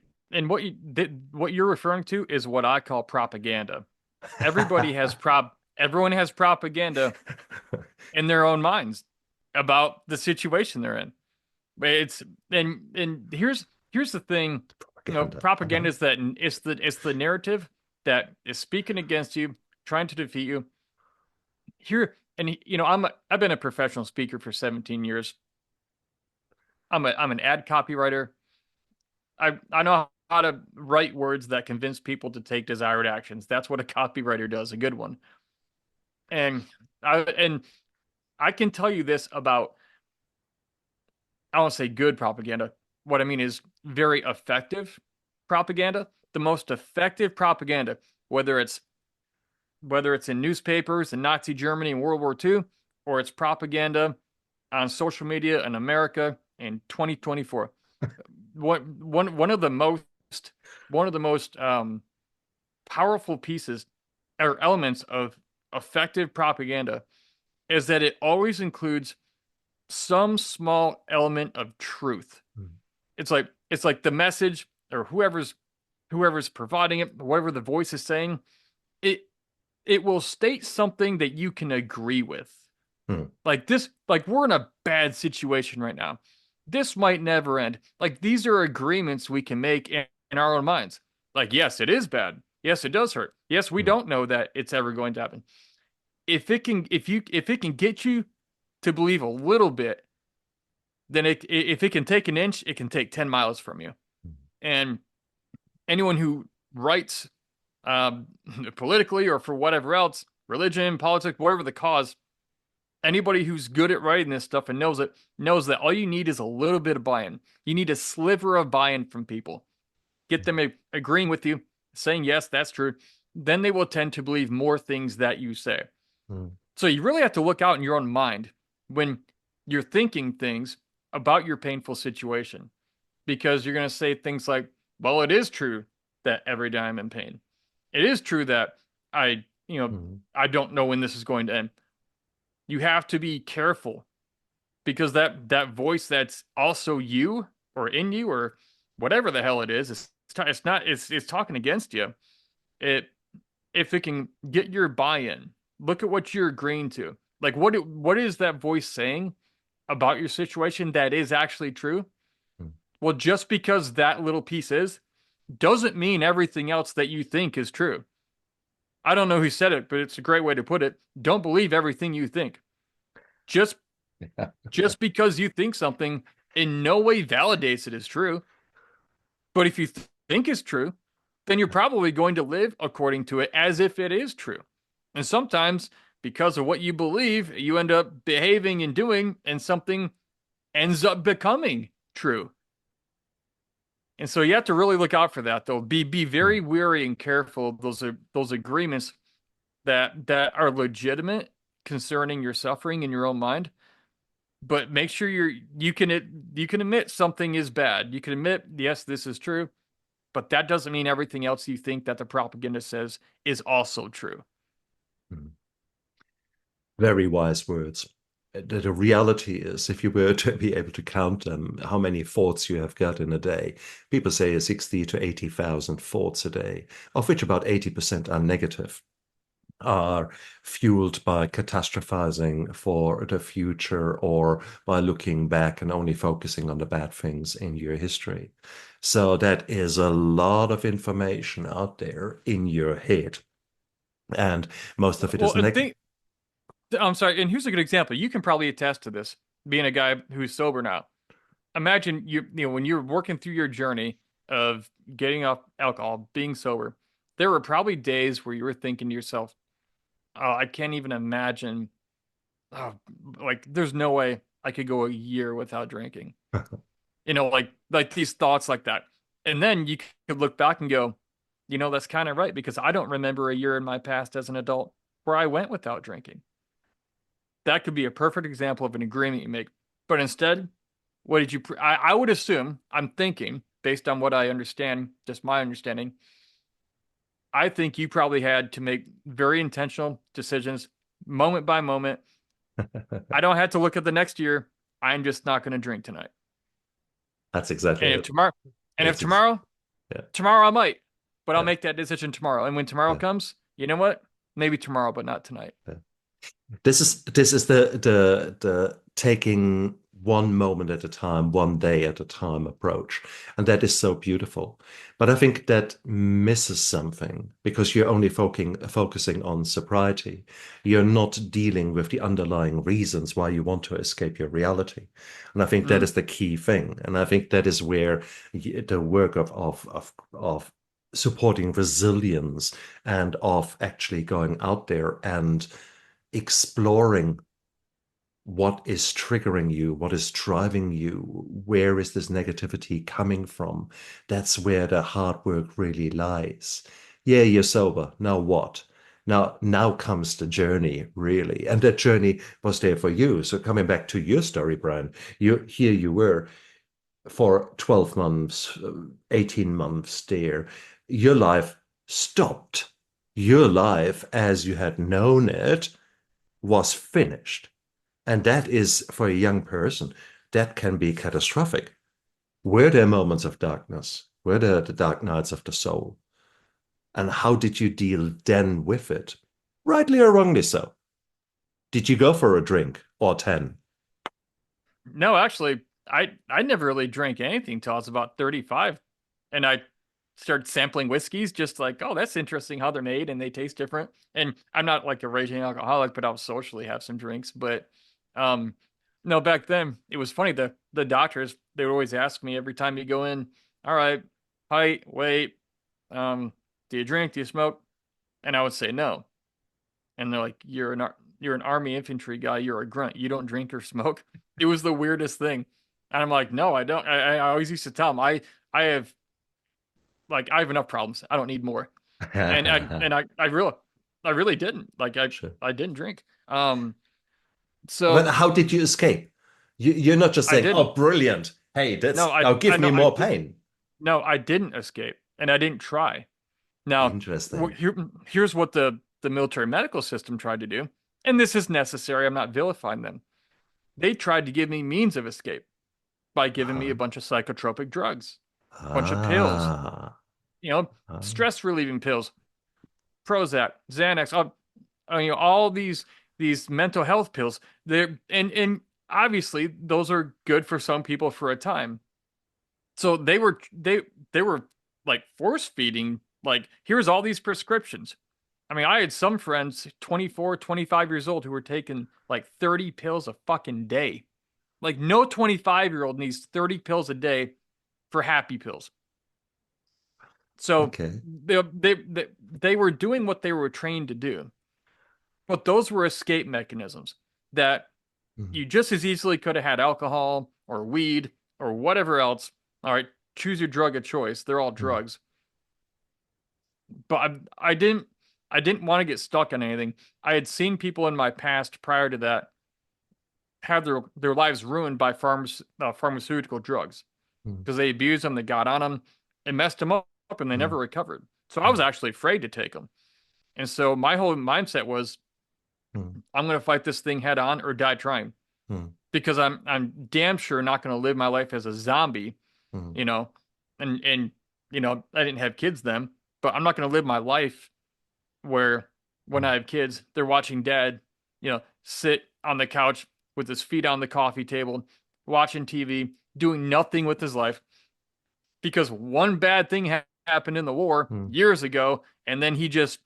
what you're referring to is what I call propaganda. Everybody has everyone has propaganda in their own minds about the situation they're in. But and here's the thing, Propaganda. propaganda is that it's the narrative that is speaking against you, trying to defeat you. Here, and I've been a professional speaker for 17 years. I'm an ad copywriter. I know how to write words that convince people to take desired actions. That's what a copywriter does, a good one. And I can tell you this about, I don't say good propaganda. What I mean is very effective propaganda. The most effective propaganda, whether it's in newspapers in Nazi Germany in World War II, or it's propaganda on social media in America in 2024. One of the most powerful pieces or elements of effective propaganda is that it always includes some small element of truth. Mm. It's like the message, or whoever's providing it, whatever the voice is saying, it will state something that you can agree with. Hmm. Like this, like we're in a bad situation right now. This might never end. Like these are agreements we can make in our own minds. Like, yes, it is bad. Yes, it does hurt. Yes, we Hmm. don't know that it's ever going to happen. If it can get you to believe a little bit, then if it can take an inch, it can take 10 miles from you. Hmm. And anyone who writes politically or for whatever else, religion, politics, whatever the cause, anybody who's good at writing this stuff and knows it knows that all you need is a little bit of buy-in. You need a sliver of buy-in from people. Get them agreeing with you, saying, yes, that's true. Then they will tend to believe more things that you say. Hmm. So you really have to look out in your own mind when you're thinking things about your painful situation, because you're going to say things like, well, it is true that every day I'm in pain. It is true that I, Hmm. I don't know when this is going to end. You have to be careful, because that voice that's also you or in you or whatever the hell it is, it's talking against you. It If it can get your buy-in, look at what you're agreeing to. Like what is that voice saying about your situation that is actually true? Hmm. Well, just because that little piece doesn't mean everything else that you think is true. I don't know who said it, but it's a great way to put it. Don't believe everything you think. Just Yeah. just because you think something in no way validates it as true. But if you think it's true, then you're probably going to live according to it as if it is true. And sometimes, because of what you believe, you end up behaving and doing, and something ends up becoming true. And so you have to really look out for that, though. Be very wary and careful of those agreements that are legitimate concerning your suffering in your own mind. But make sure you can admit something is bad. You can admit, yes, this is true, but that doesn't mean everything else you think that the propaganda says is also true. Very wise words. The reality is, if you were to be able to count them, how many thoughts you have got in a day, people say 60 to 80,000 thoughts a day, of which about 80% are negative, are fueled by catastrophizing for the future or by looking back and only focusing on the bad things in your history. So that is a lot of information out there in your head. And most of it is negative. I'm sorry, and here's a good example. You can probably attest to this, being a guy who's sober now. Imagine when you're working through your journey of getting off alcohol, being sober, there were probably days where you were thinking to yourself, "Oh, I can't even imagine. Oh, like there's no way I could go a year without drinking." Like these thoughts like that. And then you could look back and go, that's kind of right, because I don't remember a year in my past as an adult where I went without drinking. That could be a perfect example of an agreement you make. But instead, what did you? I would assume, I'm thinking, based on what I understand, just my understanding, I think you probably had to make very intentional decisions, moment by moment. I don't have to look at the next year. I'm just not going to drink tonight. That's exactly And if it. tomorrow, and if It's ex tomorrow, yeah, tomorrow I might, but I'll yeah, make that decision tomorrow. And when tomorrow yeah, comes, you know what? Maybe tomorrow, but not tonight. yeah. This is the taking one moment at a time, one day at a time approach. And that is so beautiful. But I think that misses something because you're only focusing on sobriety. You're not dealing with the underlying reasons why you want to escape your reality. And I think that Mm. is the key thing. And I think that is where the work of supporting resilience and of actually going out there and exploring what is triggering you, what is driving you, where is this negativity coming from? That's where the hard work really lies. Yeah, you're sober. Now what? Now comes the journey, really. And that journey was there for you. So coming back to your story, Brian, you were for 12 months, 18 months there. Your life stopped. Your life as you had known it was finished. And that is, for a young person, that can be catastrophic. Were there moments of darkness? Were there the dark nights of the soul? And how did you deal then with it? Rightly or wrongly so? Did you go for a drink or 10? No, actually, I never really drank anything till I was about 35, and I started sampling whiskeys, just like, oh, that's interesting how they're made and they taste different. And I'm not like a raging alcoholic, but I'll socially have some drinks. But um, no, back then it was funny. The doctors, they would always ask me every time you go in, all right, height, weight, do you drink, do you smoke? And I would say no. And they're like, you're an army infantry guy, you're a grunt, you don't drink or smoke. It was the weirdest thing. And I'm like, no, I don't. I always used to tell them, I have I have enough problems. I don't need more. And I really didn't. Sure. I didn't drink. But So how did you escape? You're not just I saying, didn't. "Oh, brilliant! Hey, No, that's I now I give me know more pain." no, I didn't escape, and I didn't try. Now, Interesting. here's what the military medical system tried to do, and this is necessary. I'm not vilifying them. They tried to give me means of escape by giving me a Uh-huh. bunch of psychotropic drugs, a bunch of pills, Ah, ah. stress relieving pills, Prozac, Xanax, all these mental health pills. And obviously those are good for some people for a time. So they were like force feeding, like, here's all these prescriptions. I mean, I had some friends 24, 25 years old who were taking like 30 pills a fucking day. Like, no 25-year-old needs 30 pills a day for happy pills. So Okay. they were doing what they were trained to do. But those were escape mechanisms that Mm, you just as easily could have had alcohol or weed or whatever else. All right, choose your drug of choice. They're all mm, drugs. But I didn't want to get stuck on anything. I had seen people in my past prior to that have their lives ruined by pharmaceutical drugs mm, because they abused them, they got on them, it messed them up, and they never mm, recovered. So I was mm, actually afraid to take them. And so my whole mindset was, mm, I'm going to fight this thing head on or die trying, mm, because I'm damn sure not going to live my life as a zombie, mm, you know. And I didn't have kids then, but I'm not going to live my life where when mm, I have kids, they're watching dad, sit on the couch with his feet on the coffee table, watching TV, doing nothing with his life because one bad thing happened in the war mm, years ago, and then he just,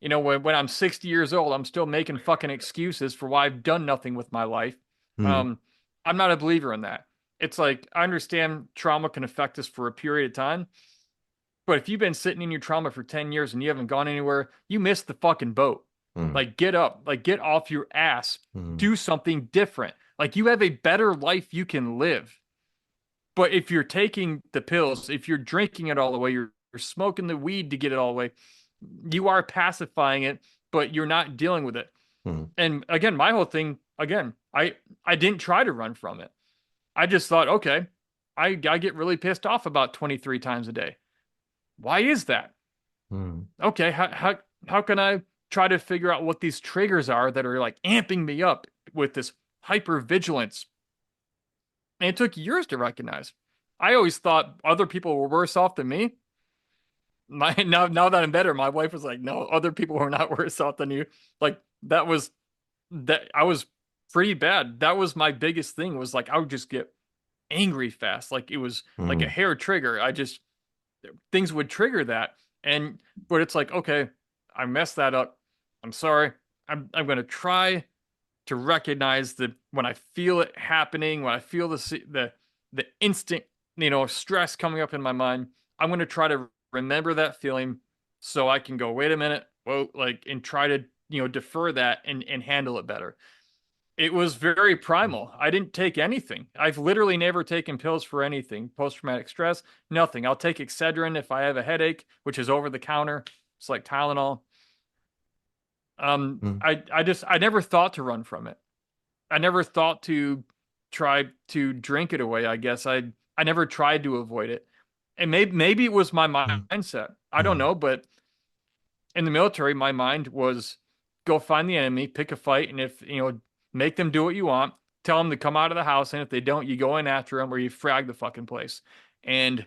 when I'm 60 years old, I'm still making fucking excuses for why I've done nothing with my life. mm, Um, I'm not a believer in that. It's like I understand trauma can affect us for a period of time, but if you've been sitting in your trauma for 10 years and you haven't gone anywhere, you missed the fucking boat. mm, Like, get up, like, get off your ass, mm, do something different. Like, you have a better life you can live. But if you're taking the pills, if you're drinking it all the way, you're smoking the weed to get it all the way, you are pacifying it, but you're not dealing with it. mm, And again, my whole thing, again, I didn't try to run from it. I just thought, okay, I get really pissed off about 23 times a day. Why is that? mm, Okay, how can I try to figure out what these triggers are that are like amping me up with this hyper vigilance? And it took years to recognize. I always thought other people were worse off than me. Now that I'm better, my wife was like, "No, other people were not worse off than you." Like that I was pretty bad. That was my biggest thing, was like I would just get angry fast. Like it was like a mm, hair trigger. Things would trigger that. But it's like, okay, I messed that up. I'm sorry. I'm going to try to recognize that when I feel it happening, when I feel the instant, stress coming up in my mind, I'm going to try to remember that feeling so I can go, wait a minute, whoa, like, and try to, defer that and handle it better. It was very primal. I didn't take anything. I've literally never taken pills for anything. Post-traumatic stress, nothing. I'll take Excedrin if I have a headache, which is over the counter. It's like Tylenol. mm, I never thought to run from it. I never thought to try to drink it away, I guess. I never tried to avoid it. And maybe it was my mm, mindset. I don't mm, know, but in the military, my mind was go find the enemy, pick a fight, and if, make them do what you want, tell them to come out of the house, and if they don't, you go in after them or you frag the fucking place. And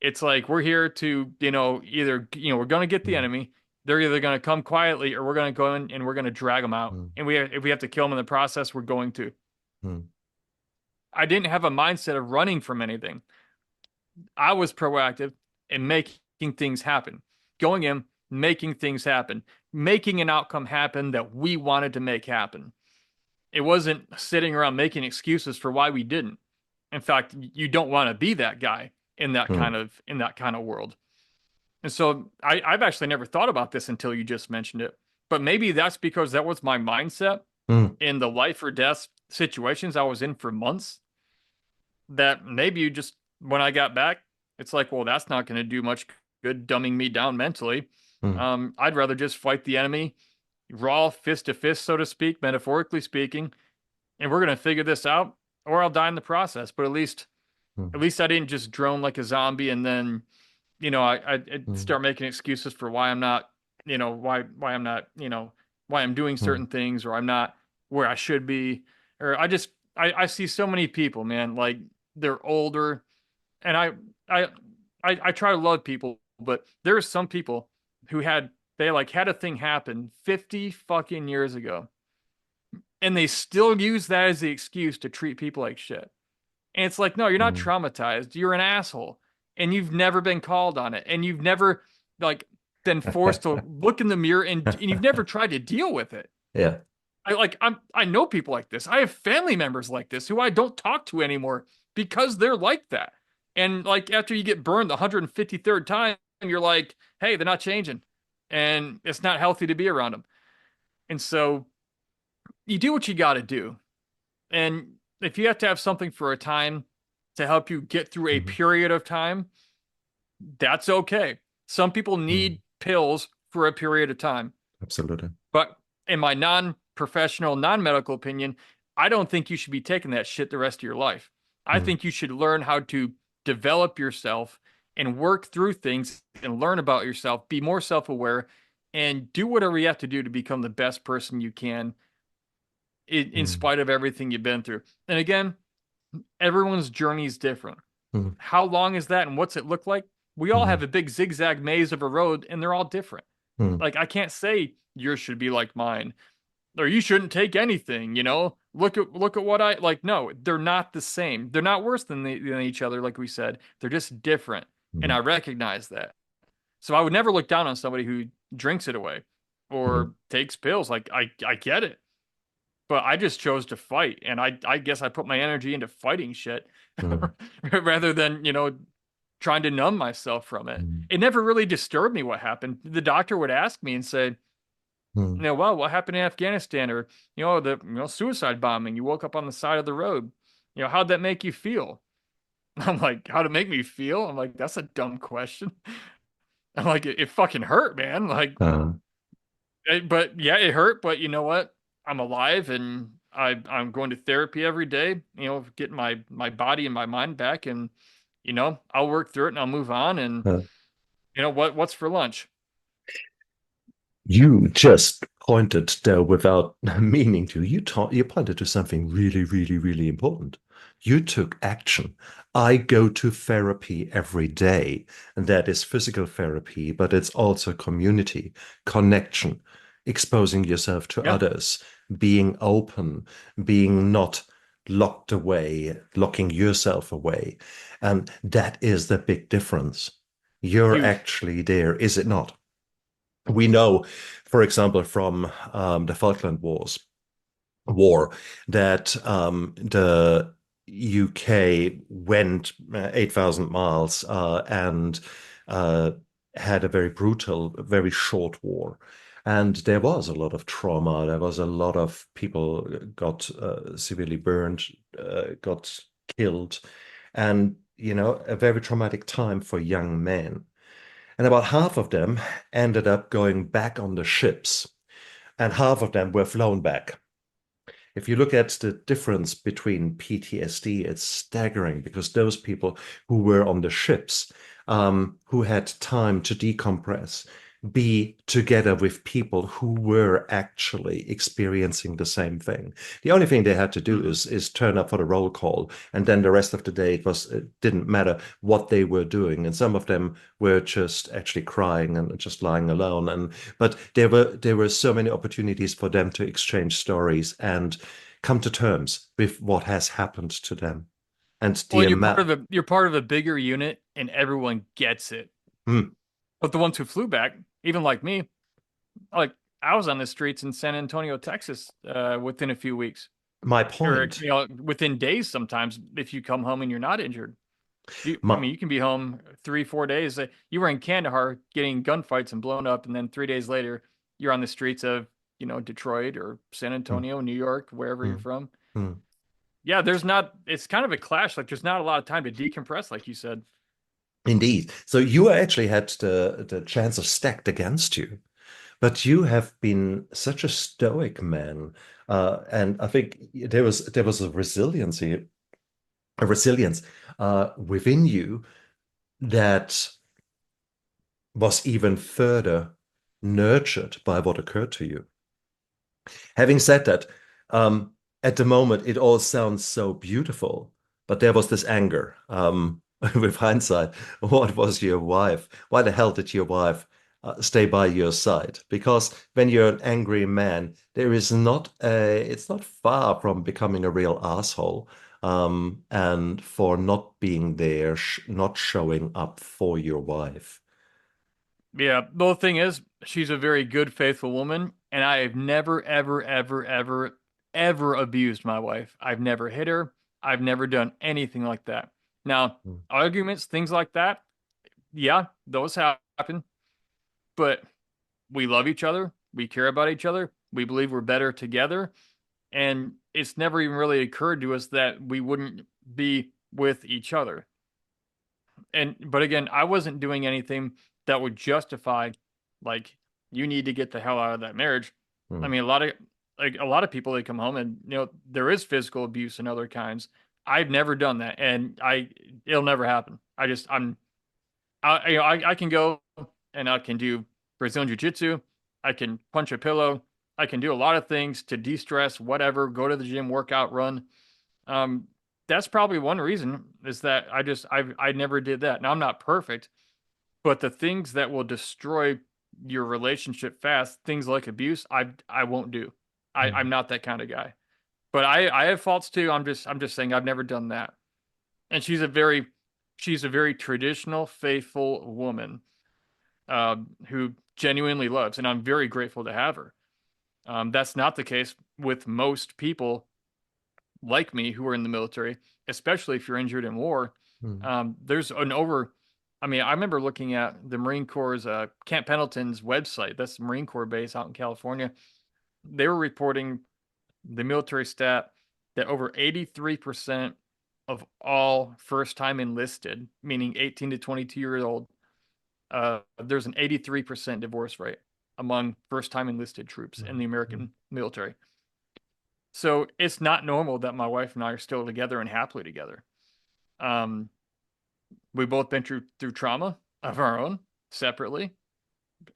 it's like we're here to, either, we're going to get the mm, enemy. They're either going to come quietly or we're going to go in and we're going to drag them out. mm, And if we have to kill them in the process, we're going to. mm, I didn't have a mindset of running from anything. I was proactive in making things happen, going in, making things happen, making an outcome happen that we wanted to make happen. It wasn't sitting around making excuses for why we didn't. In fact, you don't want to be that guy in that mm, kind of world. And so I've actually never thought about this until you just mentioned it. But maybe that's because that was my mindset mm, in the life or death situations I was in for months. That maybe you just, when I got back, it's like, well, that's not going to do much good dumbing me down mentally. mm, I'd rather just fight the enemy raw, fist to fist, so to speak, metaphorically speaking, and we're going to figure this out, or I'll die in the process. But mm, at least I didn't just drone like a zombie and then, I mm, start making excuses for why I'm not, why I'm not, why I'm doing mm, certain things, or I'm not where I should be. Or I see so many people, man, like they're older, and I I try to love people, but there are some people who they like had a thing happen 50 fucking years ago, and they still use that as the excuse to treat people like shit. And it's like, no, you're not mm. traumatized. You're an asshole. And you've never been called on it. And you've never like been forced to look in the mirror, and you've never tried to deal with it. Yeah. I know people like this. I have family members like this who I don't talk to anymore because they're like that. And like after you get burned the 153rd time, you're like, hey, they're not changing, and it's not healthy to be around them. And so you do what you got to do. And if you have to have something for a time to help you get through a Mhm. period of time, that's okay. Some people Mm. need pills for a period of time. Absolutely. But in my non-professional, non-medical opinion, I don't think you should be taking that shit the rest of your life. I Mm. think you should learn how to develop yourself and work through things and learn about yourself, be more self-aware, and do whatever you have to do to become the best person you can in Mm. spite of everything you've been through. And again, everyone's journey is different. Mm. How long is that and what's it look like? We all have Mm. a big zigzag maze of a road and they're all different. Mm. Like I can't say yours should be like mine or you shouldn't take anything, you know? Look at what I like. No, they're not the same. They're not worse than each other, like we said. They're just different. And Mm. I recognize that. So I would never look down on somebody who drinks it away Mm. or takes pills. Like I get it. But I just chose to fight, and I guess I put my energy into fighting shit Mm. rather than, trying to numb myself from it. Mm. It never really disturbed me what happened. The doctor would ask me and say, Mm. well, what happened in Afghanistan or, the suicide bombing, you woke up on the side of the road. How'd that make you feel? I'm like, how'd it make me feel? I'm like, that's a dumb question. I'm like, it fucking hurt, man. Like, Uh, but yeah, it hurt, but you know what? I'm alive and I'm going to therapy every day, getting my body and my mind back and I'll work through it and I'll move on and uh, what's for lunch? you just pointed there without meaning to. You pointed to something really, really, really important. You took action. I go to therapy every day, and that is physical therapy, but it's also community, connection, exposing yourself to Yeah, others, being open, being not locked away, locking yourself away. And that is the big difference. You're huge. actually there, is it not? We know, for example, from the Falkland War, that the UK went 8,000 miles and uh, had a very brutal, very short war. And there was a lot of trauma. There was a lot of people got severely burned, got killed, and a very traumatic time for young men. And about half of them ended up going back on the ships, and half of them were flown back. If you look at the difference between PTSD, it's staggering because those people who were on the ships, who had time to decompress, be together with people who were actually experiencing the same thing. The only thing they had to do Mhm. is turn up for the roll call, and then the rest of the day it didn't matter what they were doing. And some of them were just actually crying and just lying alone. But there were so many opportunities for them to exchange stories and come to terms with what has happened to them. And Well, the and amount. you're part of a bigger unit and everyone gets it. Hmm. But the ones who flew back, even like me, like I was on the streets in San Antonio, Texas, within a few weeks. My Or point, within days sometimes if you come home and you're not injured. I my mean, you can be home 3, 4 days. You were in Kandahar getting gunfights and blown up, and then 3 days later, you're on the streets of, Detroit or San hmm, Antonio, New York, wherever you're hmm, from. hmm. Yeah, it's kind of a clash. Like, there's not a lot of time to decompress, like you said. Indeed. So you actually had the chance of stacked against you, but you have been such a stoic man, and I think there was a resilience within you that was even further nurtured by what occurred to you. Having said that, at the moment it all sounds so beautiful, but there was this anger. With hindsight, what was your wife? Why the hell did your wife stay by your side? Because when you're an angry man, it's not far from becoming a real asshole. And for not being there, not showing up for your wife. Yeah, the whole thing is, she's a very good, faithful woman, and I have never, ever, ever, ever, ever abused my wife. I've never hit her. I've never done anything like that. Now, Mm. arguments, things like that, yeah, those happen. happen, but we love each other. We care about each other. We believe we're better together. And it's never even really occurred to us that we wouldn't be with each other. But again, I wasn't doing anything that would justify, like, you need to get the hell out of that marriage. I mean, a lot of people, they come home and, there is physical abuse and other kinds. I've never done that, and it'll never happen. I can go and I can do Brazilian Jiu-Jitsu. I can punch a pillow. I can do a lot of things to de-stress, whatever, go to the gym, work out, run. That's probably one reason, is that I never did that. Now, I'm not perfect, but the things that will destroy your relationship fast, things like abuse, I won't do. I'm not that kind of guy. But I have faults too. I'm just saying I've never done that. And she's a very traditional, faithful woman, who genuinely loves, and I'm very grateful to have her. That's not the case with most people like me who are in the military, especially if you're injured in war. There's I remember looking at the Marine Corps' Camp Pendleton's website. That's the Marine Corps base out in California. They were reporting the military stat that over 83% of all first-time enlisted, meaning 18 to 22 years old, there's an 83% divorce rate among first-time enlisted troops in the American military. So it's not normal that my wife and I are still together and happily together. We've both been through trauma of our own separately,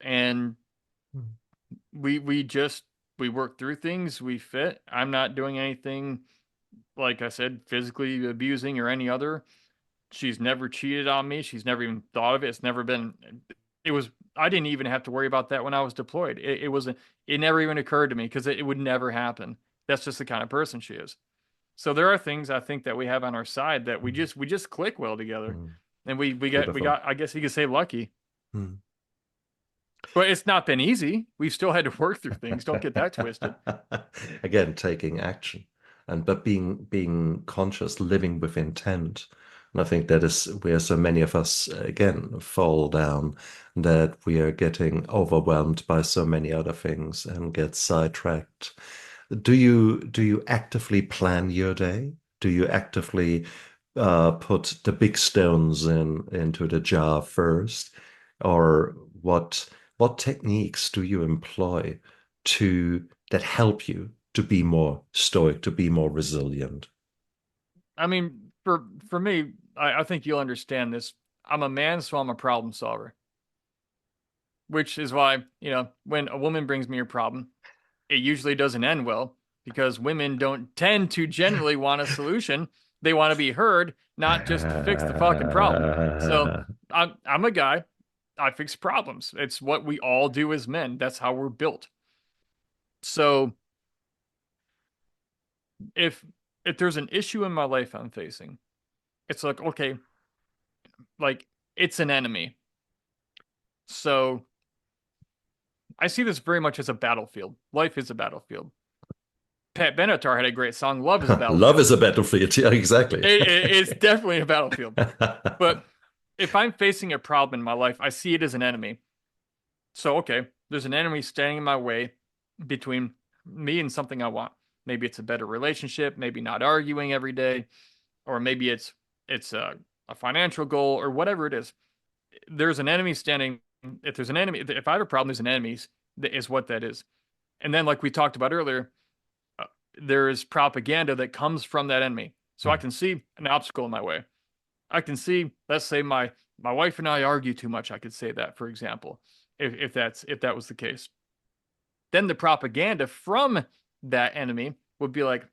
and we work through things. We fit. I'm not doing anything, like I said, physically abusing or any other. She's never cheated on me. She's never even thought of it. I didn't even have to worry about that when I was deployed. It never even occurred to me, because it would never happen. That's just the kind of person she is. So there are things I think that we have on our side that we just click well together. And we got, I guess you could say, lucky. But it's not been easy. We've still had to work through things. Don't get that twisted. Again, taking action, but being conscious, living with intent. And I think that is where so many of us, again, fall down, that we are getting overwhelmed by so many other things and get sidetracked. Do you actively plan your day? Do you actively put the big stones into the jar first? Or what techniques do you employ that help you to be more stoic, to be more resilient? I mean, for me, I think you'll understand this. I'm a man, so I'm a problem solver. Which is why, when a woman brings me a problem, it usually doesn't end well, because women don't tend to generally want a solution. They want to be heard, not just to fix the fucking problem. So I'm a guy. I fix problems. It's what we all do as men. That's how we're built. So if there's an issue in my life I'm facing, it's like, okay, like, it's an enemy. So I see this very much as a battlefield. Life is a battlefield. Pat Benatar had a great song, Love is a Battlefield. Love is a battlefield. Yeah, exactly. It's definitely a battlefield. But if I'm facing a problem in my life, I see it as an enemy. So, okay, there's an enemy standing in my way between me and something I want. Maybe it's a better relationship, maybe not arguing every day, or maybe it's a financial goal, or whatever it is. There's an enemy standing. If I have a problem, there's an enemy, is what that is. And then, like we talked about earlier, there is propaganda that comes from that enemy. So I can see an obstacle in my way. I can see, let's say my wife and I argue too much. I could say that, for example, if that was the case. Then the propaganda from that enemy would be like,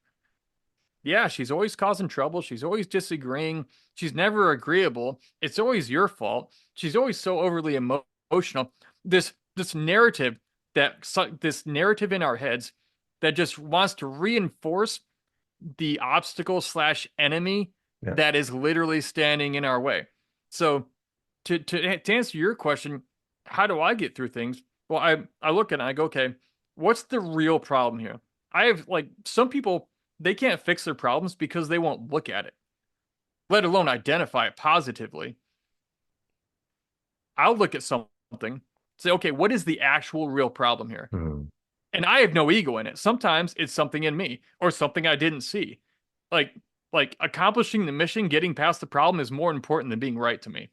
yeah, she's always causing trouble. She's always disagreeing. She's never agreeable. It's always your fault. She's always so overly emotional. This narrative in our heads that just wants to reinforce the obstacle / enemy that is literally standing in our way. So to answer your question, how do I get through things? Well, I look at it and I go, okay, what's the real problem here? I have, like, some people, they can't fix their problems because they won't look at it, let alone identify it positively. I'll look at something something, say, okay, what is the actual real problem here? Mm. And I have no ego in it. Sometimes it's something in me or something I didn't see. Like like accomplishing the mission, getting past the problem is more important than being right to me.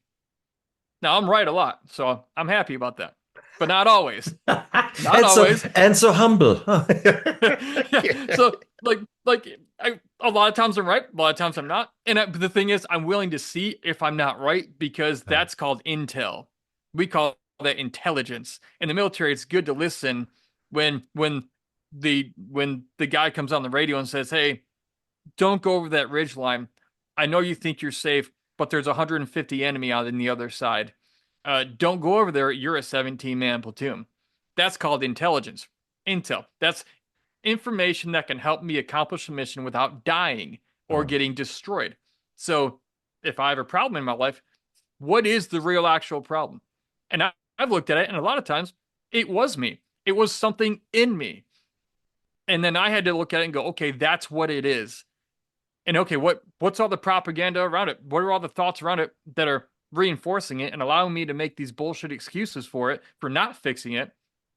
Now I'm right a lot, so I'm happy about that. But not always. Not And so always. and so humble. Yeah. So a lot of times I'm right, a lot of times I'm not. And but the thing is, I'm willing to see if I'm not right because that's called intel. We call that intelligence. In the military, it's good to listen when the guy comes on the radio and says, "Hey, don't go over that ridge line. I know you think you're safe, but there's 150 enemy out in the other side. Don't go over there. You're a 17-man platoon." That's called intelligence. Intel. That's information that can help me accomplish a mission without dying or Mm. getting destroyed. So if I have a problem in my life, what is the real actual problem? And I've looked at it, and a lot of times it was me. It was something in me. And then I had to look at it and go, okay, that's what it is. And okay, what's all the propaganda around it? What are all the thoughts around it that are reinforcing it and allowing me to make these bullshit excuses for it, for not fixing it?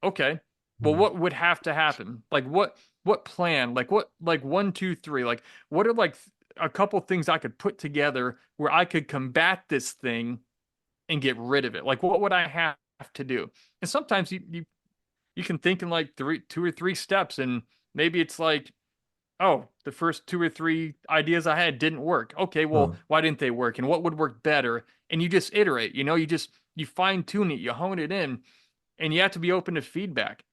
Okay, well, Mm. what would have to happen? Like what plan? Like what, like one, two, three? Like what are like a couple things I could put together where I could combat this thing and get rid of it? Like what would I have to do? And sometimes you can think in like two or three steps, and maybe it's like, oh, the first two or three ideas I had didn't work. Okay, well, Mm. why didn't they work? And what would work better? And you just iterate, you fine tune it, you hone it in, and you have to be open to feedback.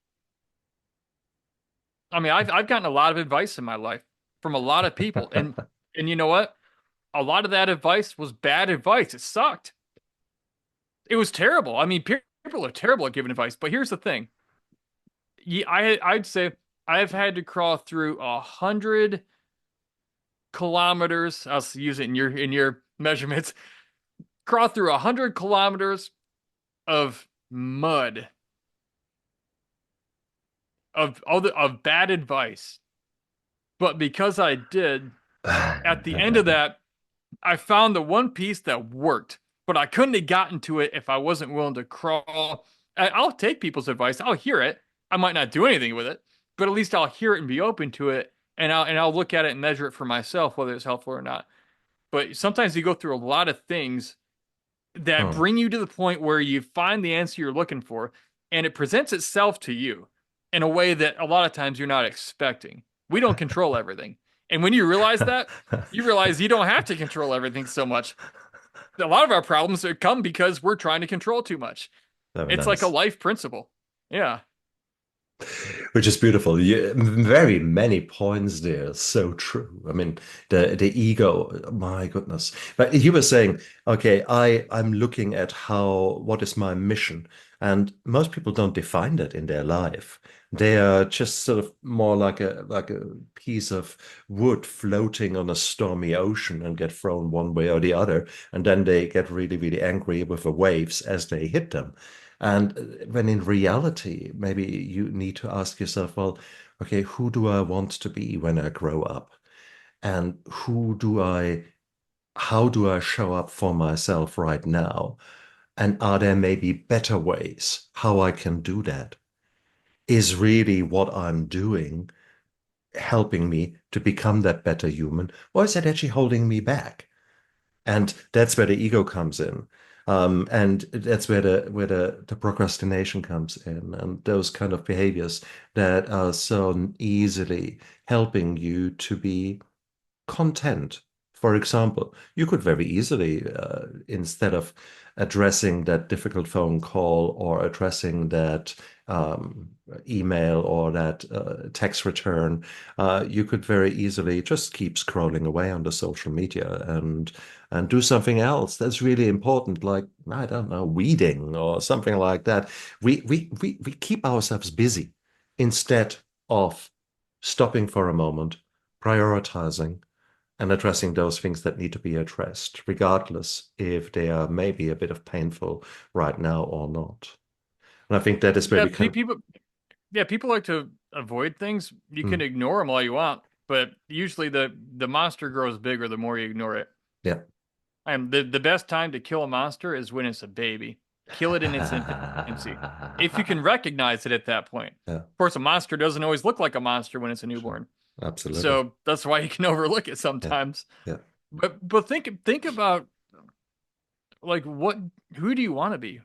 I mean, I've gotten a lot of advice in my life from a lot of people, and you know what? A lot of that advice was bad advice. It sucked. It was terrible. I mean, people are terrible at giving advice. But here's the thing. I'd say I've had to crawl through 100 kilometers. I'll use it in your measurements. Crawl through 100 kilometers of mud, of bad advice. But because I did, at the end of that, I found the one piece that worked. But I couldn't have gotten to it if I wasn't willing to crawl. I'll take people's advice. I'll hear it. I might not do anything with it, but at least I'll hear it and be open to it, and I'll look at it and measure it for myself whether it's helpful or not. But sometimes you go through a lot of things that Mm. bring you to the point where you find the answer you're looking for, and it presents itself to you in a way that a lot of times you're not expecting. We don't control everything. And when you realize that, you realize you don't have to control everything so much. A lot of our problems come because we're trying to control too much. Very It's like a nice. life principle. Yeah. Which is beautiful. Very many points there. So true. I mean, the ego, my goodness. But you were saying, okay, I'm looking at what is my mission? And most people don't define that in their life. They are just sort of more like a piece of wood floating on a stormy ocean and get thrown one way or the other. And then they get really, really angry with the waves as they hit them. And when in reality, maybe you need to ask yourself, well, okay, who do I want to be when I grow up? And how do I show up for myself right now? And are there maybe better ways how I can do that? Is really what I'm doing helping me to become that better human, or is it actually holding me back? And that's where the ego comes in. And that's where the procrastination comes in, and those kind of behaviors that are so easily helping you to be content. For example, you could very easily, instead of addressing that difficult phone call or addressing that um, email or that text return, you could very easily just keep scrolling away on the social media and do something else that's really important, like, I don't know, weeding or something like that. We keep ourselves busy instead of stopping for a moment, prioritizing and addressing those things that need to be addressed, regardless if they are maybe a bit of painful right now or not. And I think that is where Yeah, we can. people like to avoid things. You can Mm, ignore them all you want, but usually the monster grows bigger the more you ignore it. yeah. And the best time to kill a monster is when it's a baby. Kill it in its infancy. If you can recognize it at that point. Yeah, Of course, a monster doesn't always look like a monster when it's a newborn. absolutely. So that's why you can overlook it Yeah, sometimes. yeah. But think about like who do you want to be?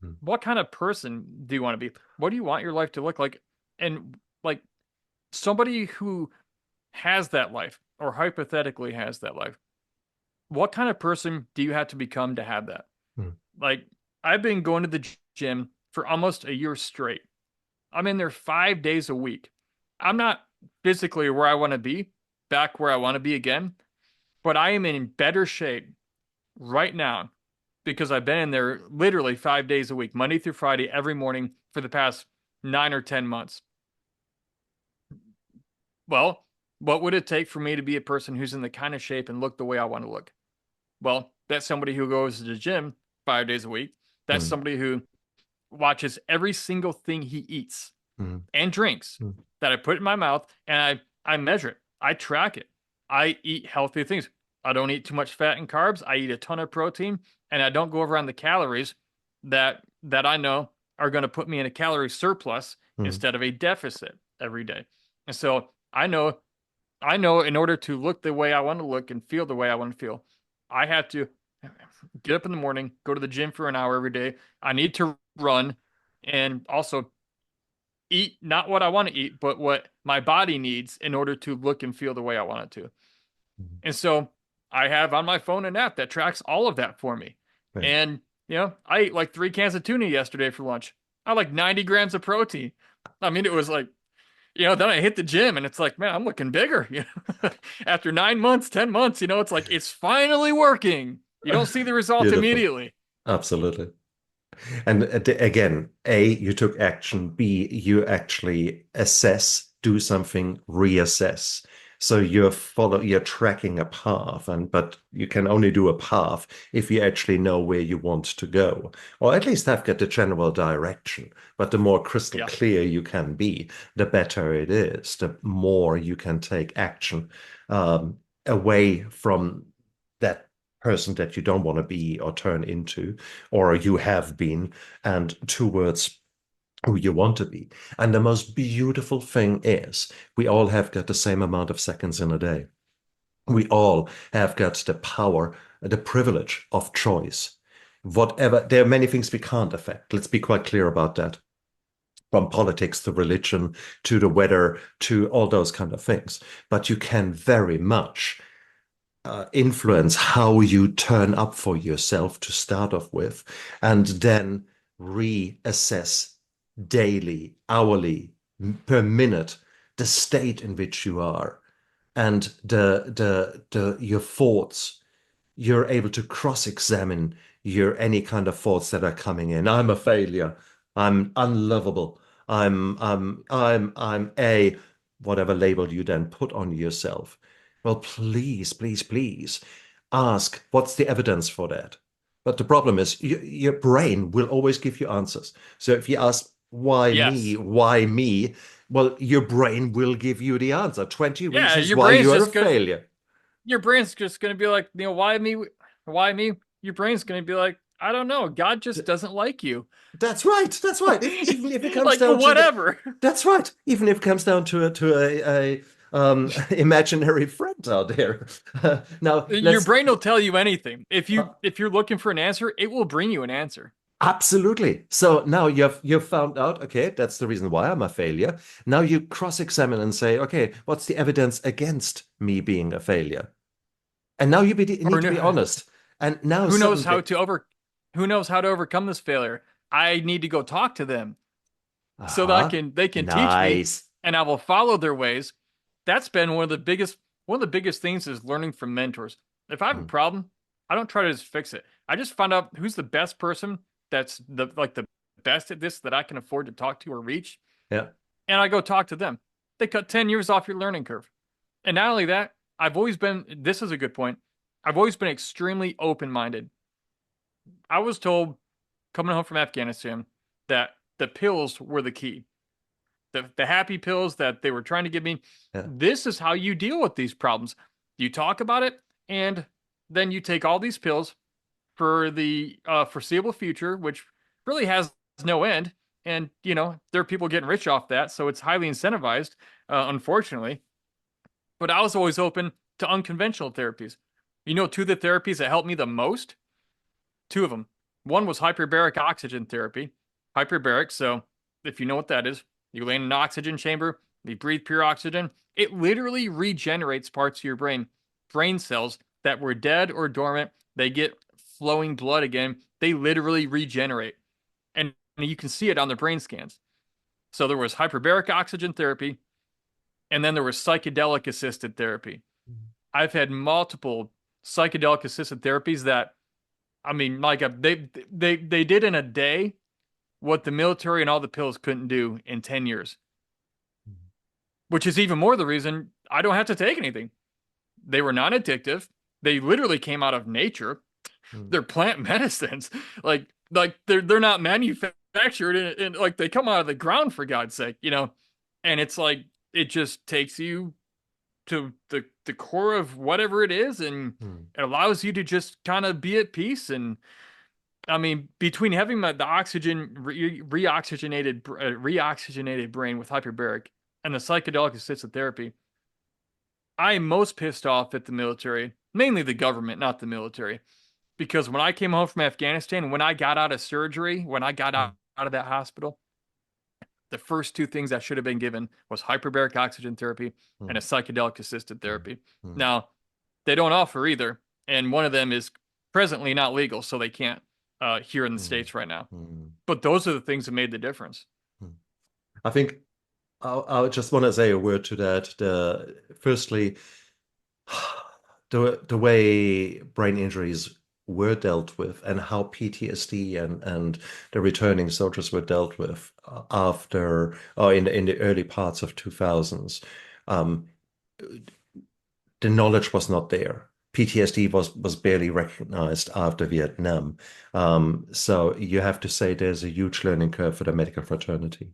Mm, What kind of person do you want to be? What do you want your life to look like? And like somebody who has that life or hypothetically has that life, what kind of person do you have to become to have that? mm, Like I've been going to the gym for almost a year straight. I'm in there 5 days a week. I'm not physically where I want to be, back where I want to be again, but I am in better shape right now because I've been in there literally 5 days a week, Monday through Friday, every morning for the past 9 or 10 months. Well, what would it take for me to be a person who's in the kind of shape and look the way I want to look? Well, that's somebody who goes to the gym 5 days a week. That's mm, somebody who watches every single thing he eats mm, and drinks mm, that I put in my mouth, and I measure it. I track it. I eat healthy things. I don't eat too much fat and carbs. I eat a ton of protein, and I don't go over on the calories that I know are going to put me in a calorie surplus mm, instead of a deficit every day. And so I know in order to look the way I want to look and feel the way I want to feel, I have to get up in the morning, go to the gym for an hour every day. I need to run and also eat not what I want to eat, but what my body needs in order to look and feel the way I want it to. mm. And so I have on my phone an app that tracks all of that for me. Right. And, I ate like 3 cans of tuna yesterday for lunch. I had like 90 grams of protein. I mean, it was like, then I hit the gym and it's like, man, I'm looking bigger. After 9 months, 10 months, it's like, it's finally working. You don't see the result Beautiful. immediately. Absolutely. And again, A, you took action. B, you actually assess, do something, reassess. So you're tracking a path, but you can only do a path if you actually know where you want to go, or at least have got the general direction. But the more crystal Yeah. clear you can be, the better it is. The more you can take action away from that person that you don't want to be or turn into, or you have been, and towards who you want to be. And the most beautiful thing is we all have got the same amount of seconds in a day. We all have got the power, the privilege of choice. Whatever, there are many things we can't affect. Let's be quite clear about that. From politics to religion to the weather to all those kind of things. But you can very much influence how you turn up for yourself to start off with, and then reassess daily, hourly, per minute, the state in which you are, and the your thoughts. You're able to cross-examine your any kind of thoughts that are coming in. I'm a failure. I'm unlovable. I'm a whatever label you then put on yourself. Well, please, please, please ask what's the evidence for that. But the problem is your brain will always give you answers. So if you ask why me, Yes. why me, well, your brain will give you the answer. 20 Yeah. reasons why you are a failure. Your brain's just going to be like, why me? Why me? Your brain's going to be like, I don't know. God just doesn't like you. That's right. That's right. Even if it comes Like, down to whatever. that's right. Even if it comes down to a imaginary friend out there. Now Your let's brain will tell you anything. If uh, you're looking for an answer, it will bring you an answer. absolutely. So now you've found out. Okay, that's the reason why I'm a failure. Now you cross-examine and say, okay, what's the evidence against me being a failure? And now Or need to be honest. And now who knows suddenly, who knows how to overcome this failure? I need to go talk to them so that uh-huh, they can teach me nice. and I will follow their ways. That's been one of the biggest things is learning from mentors. If I have a Mm, problem, I don't try to just fix it. I just find out who's the best person that's the best at this that I can afford to talk to or reach, yeah. and I go talk to them. They cut 10 years off your learning curve. And not only that, this is a good point. I've always been extremely open-minded. I was told coming home from Afghanistan that the pills were the key. The happy pills that they were trying to give me. Yeah. This is how you deal with these problems. You talk about it, and then you take all these pills for the foreseeable future, which really has no end. And, there are people getting rich off that. So it's highly incentivized, unfortunately. But I was always open to unconventional therapies. Two of the therapies that helped me the most? Two of them. One was hyperbaric oxygen therapy. Hyperbaric, so if you know what that is, you lay in an oxygen chamber, you breathe pure oxygen. It literally regenerates parts of your brain cells that were dead or dormant. They get flowing blood again. They literally regenerate. And you can see it on the brain scans. So there was hyperbaric oxygen therapy, and then there was psychedelic assisted therapy. I've had multiple psychedelic assisted therapies that, I mean, like they did in a day what the military and all the pills couldn't do in 10 years. Which is even more the reason I don't have to take anything. They were non-addictive. They literally came out of nature. They're plant medicines. Like they're not manufactured and like they come out of the ground, for God's sake, And it's like it just takes you to the core of whatever it is, and it allows you to just kind of be at peace. And I mean, between having the oxygen reoxygenated brain with hyperbaric and the psychedelic assisted therapy, I am most pissed off at the military, mainly the government, not the military. Because when I came home from Afghanistan, when I got out of surgery, when I got out of that hospital, the first two things that should have been given was hyperbaric oxygen therapy and a psychedelic assisted therapy. Now, they don't offer either, and one of them is presently not legal, so they can't here in the States right now. But those are the things that made the difference. I think I just want to say a word to that. Firstly, the way brain injuries were dealt with and how PTSD and the returning soldiers were dealt with after in the early parts of 2000s, the knowledge was not there. PTSD was barely recognized after Vietnam. So you have to say there's a huge learning curve for the medical fraternity.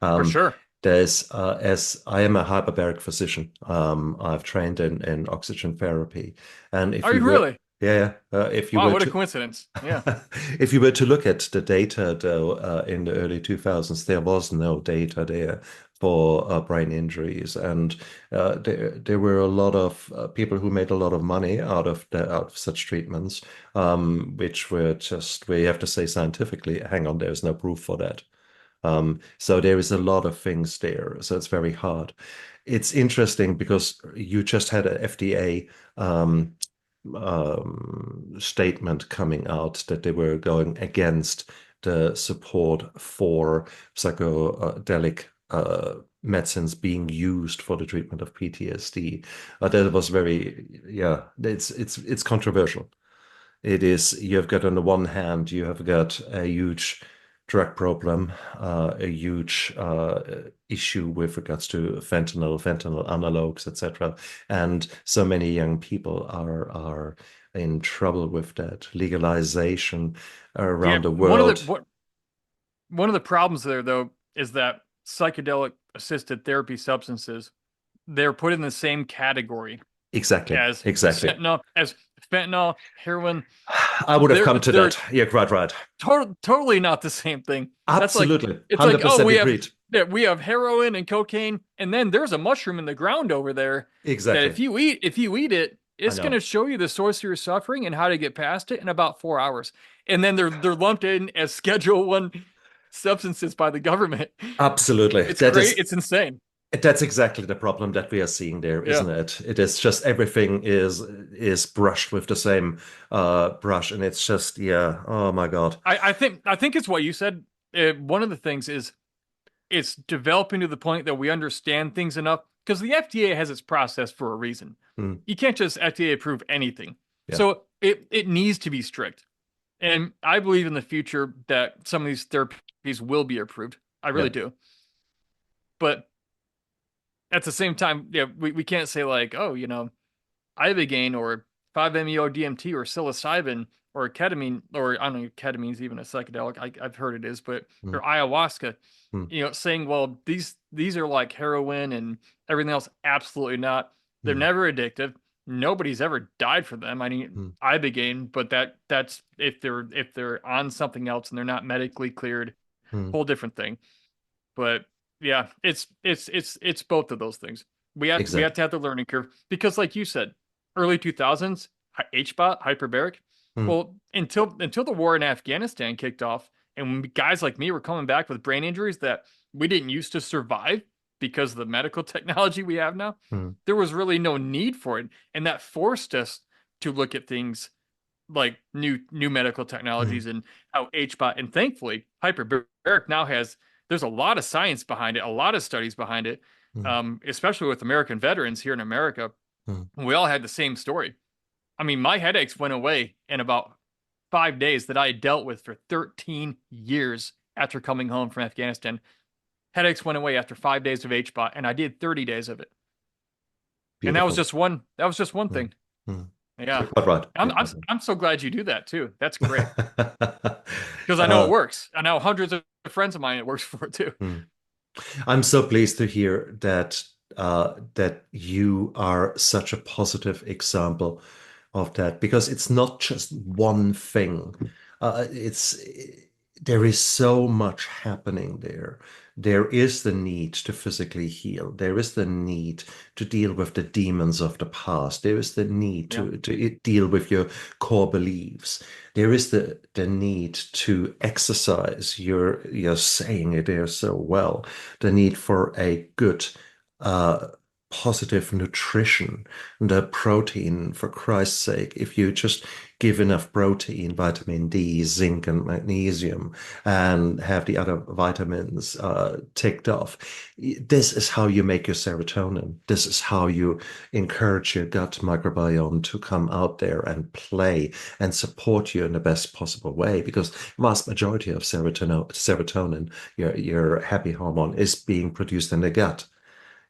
For sure. There's as I am a hyperbaric physician, I've trained in oxygen therapy, and if Are you really? Yeah, if you wow, were what a coincidence. Yeah. if you were to look at the data, though, in the early 2000s, there was no data there for brain injuries, and there were a lot of people who made a lot of money out of such treatments, which were just where you have to say scientifically, hang on, there's no proof for that. So there is a lot of things there. So it's very hard. It's interesting because you just had an FDA statement coming out that they were going against the support for psychedelic medicines being used for the treatment of PTSD. That was it's controversial. It is, you've got on the one hand, you have got a huge drug problem, a huge issue with regards to fentanyl analogs, etc. And so many young people are in trouble with that legalization around the world. One of the problems there, though, is that psychedelic assisted therapy substances, they're put in the same category Exactly. as fentanyl, heroin. I would have come to that. Yeah, right. Totally not the same thing. Absolutely. It's 100% like, agreed. we have heroin and cocaine, and then there's a mushroom in the ground over there. Exactly. That if you eat it, it's going to show you the source of your suffering and how to get past it in about 4 hours. And then they're lumped in as Schedule I substances by the government. Absolutely. It's great. It's insane. That's exactly the problem that we are seeing there, isn't it? It is just everything is brushed with the same brush, and it's just oh my God. I think it's what you said. One of the things is it's developing to the point that we understand things enough, because the FDA has its process for a reason. You can't just FDA approve anything. Yeah. So it needs to be strict. And I believe in the future that some of these therapies will be approved. I really do. But at the same time, we can't say like, oh, ibogaine or 5-MeO-DMT or psilocybin or ketamine, or I don't know if ketamine's even a psychedelic. I've heard it is, but or ayahuasca. Saying, well, these are like heroin and everything else. Absolutely not. They're never addictive, nobody's ever died for them. I mean, Mm. ibogaine, but that's if they're on something else and they're not medically cleared, Mm. whole different thing. But yeah, it's both of those things. We have Exactly. to have the learning curve because, like you said, early 2000s, HBOT, hyperbaric. Mm. Well, until the war in Afghanistan kicked off, and when guys like me were coming back with brain injuries that we didn't used to survive because of the medical technology we have now, Mm. there was really no need for it, and that forced us to look at things like new medical Mm. technologies and how HBOT, and thankfully hyperbaric now has, there's a lot of science behind it, a lot of studies behind it, Mm. especially with American veterans here in America. Mm. We all had the same story. I mean, my headaches went away in about 5 days that I had dealt with for 13 years after coming home from Afghanistan. Headaches went away after 5 days of HBOT, and I did 30 days of it. And that was Beautiful. just one. That was just one Mm. thing. Mm. Yeah, You're quite right. I'm You're I'm quite I'm so glad you do that too. That's great right. because I know it works. I know hundreds of friends of mine it works for too. Mm. I'm so pleased to hear that that you are such a positive example of that because it's not just one thing. It's there is so much happening there. There is the need to physically heal. There is the need to deal with the demons of the past. There is the need Yeah. to deal with your core beliefs. There is the need to exercise. You're saying it there so well. The need for a good uh, positive nutrition, the protein, for Christ's sake. If you just give enough protein, vitamin D, zinc, and magnesium, and have the other vitamins ticked off, this is how you make your serotonin. This is how you encourage your gut microbiome to come out there and play and support you in the best possible way. Because vast majority of serotonin, your happy hormone, is being produced in the gut.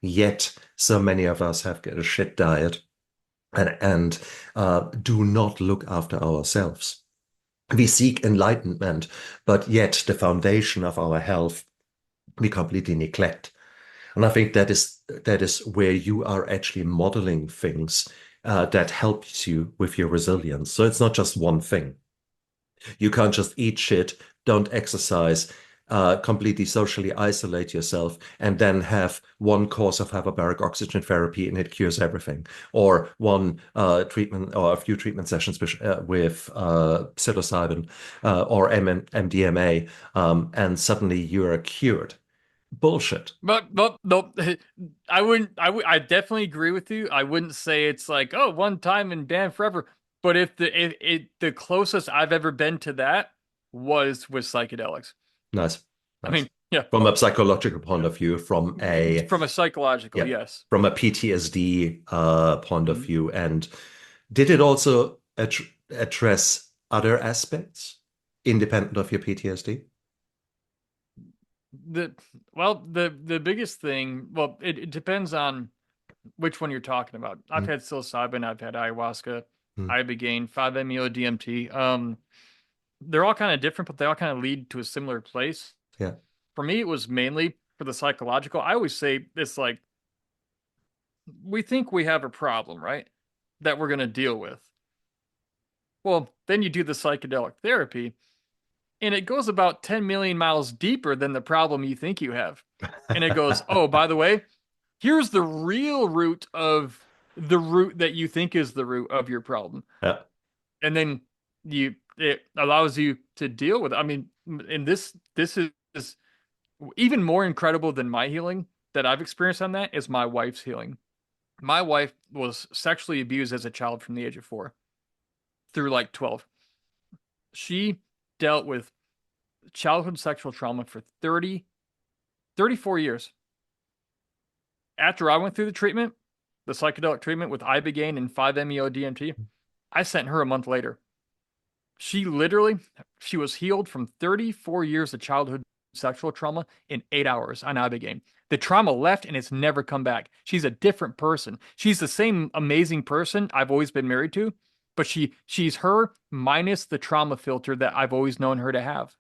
Yet, so many of us have got a shit diet and do not look after ourselves. We seek enlightenment, but yet the foundation of our health we completely neglect. And I think that is where you are actually modeling things that helps you with your resilience. So it's not just one thing. You can't just eat shit, don't exercise, completely socially isolate yourself, and then have one course of hyperbaric oxygen therapy and it cures everything, or one treatment or a few treatment sessions with psilocybin or MDMA, and suddenly you are cured. Bullshit. But no, I definitely agree with you. I wouldn't say it's like, oh, one time and banned forever. But if the closest I've ever been to that was with psychedelics. Nice, I nice. mean, yeah, From a psychological point of view, from a from a psychological, yeah, yes. from a PTSD point of Mhm. view. And did it also address other aspects independent of your PTSD? The the biggest thing, well, it depends on which one you're talking about. I've Mm. had psilocybin, I've had ayahuasca, Mm. ibogaine, 5-MeO DMT. They're all kind of different, but they all kind of lead to a similar place. Yeah. For me, it was mainly for the psychological. I always say it's like we think we have a problem, right? That we're going to deal with. Well, then you do the psychedelic therapy, and it goes about 10 million miles deeper than the problem you think you have. And it goes, oh, by the way, here's the real root of the root that you think is the root of your problem. Yeah. And then it allows you to deal with it. I mean, and this is even more incredible than my healing that I've experienced on that is my wife's healing. My wife was sexually abused as a child from the age of 4 through like 12. She dealt with childhood sexual trauma for 34 years. After I went through the treatment, the psychedelic treatment with ibogaine and 5-MeO DMT, I sent her a month later. She was healed from 34 years of childhood sexual trauma in 8 hours on ibogaine. The trauma left and it's never come back. She's a different person. She's the same amazing person I've always been married to, but she's her minus the trauma filter that I've always known her to have.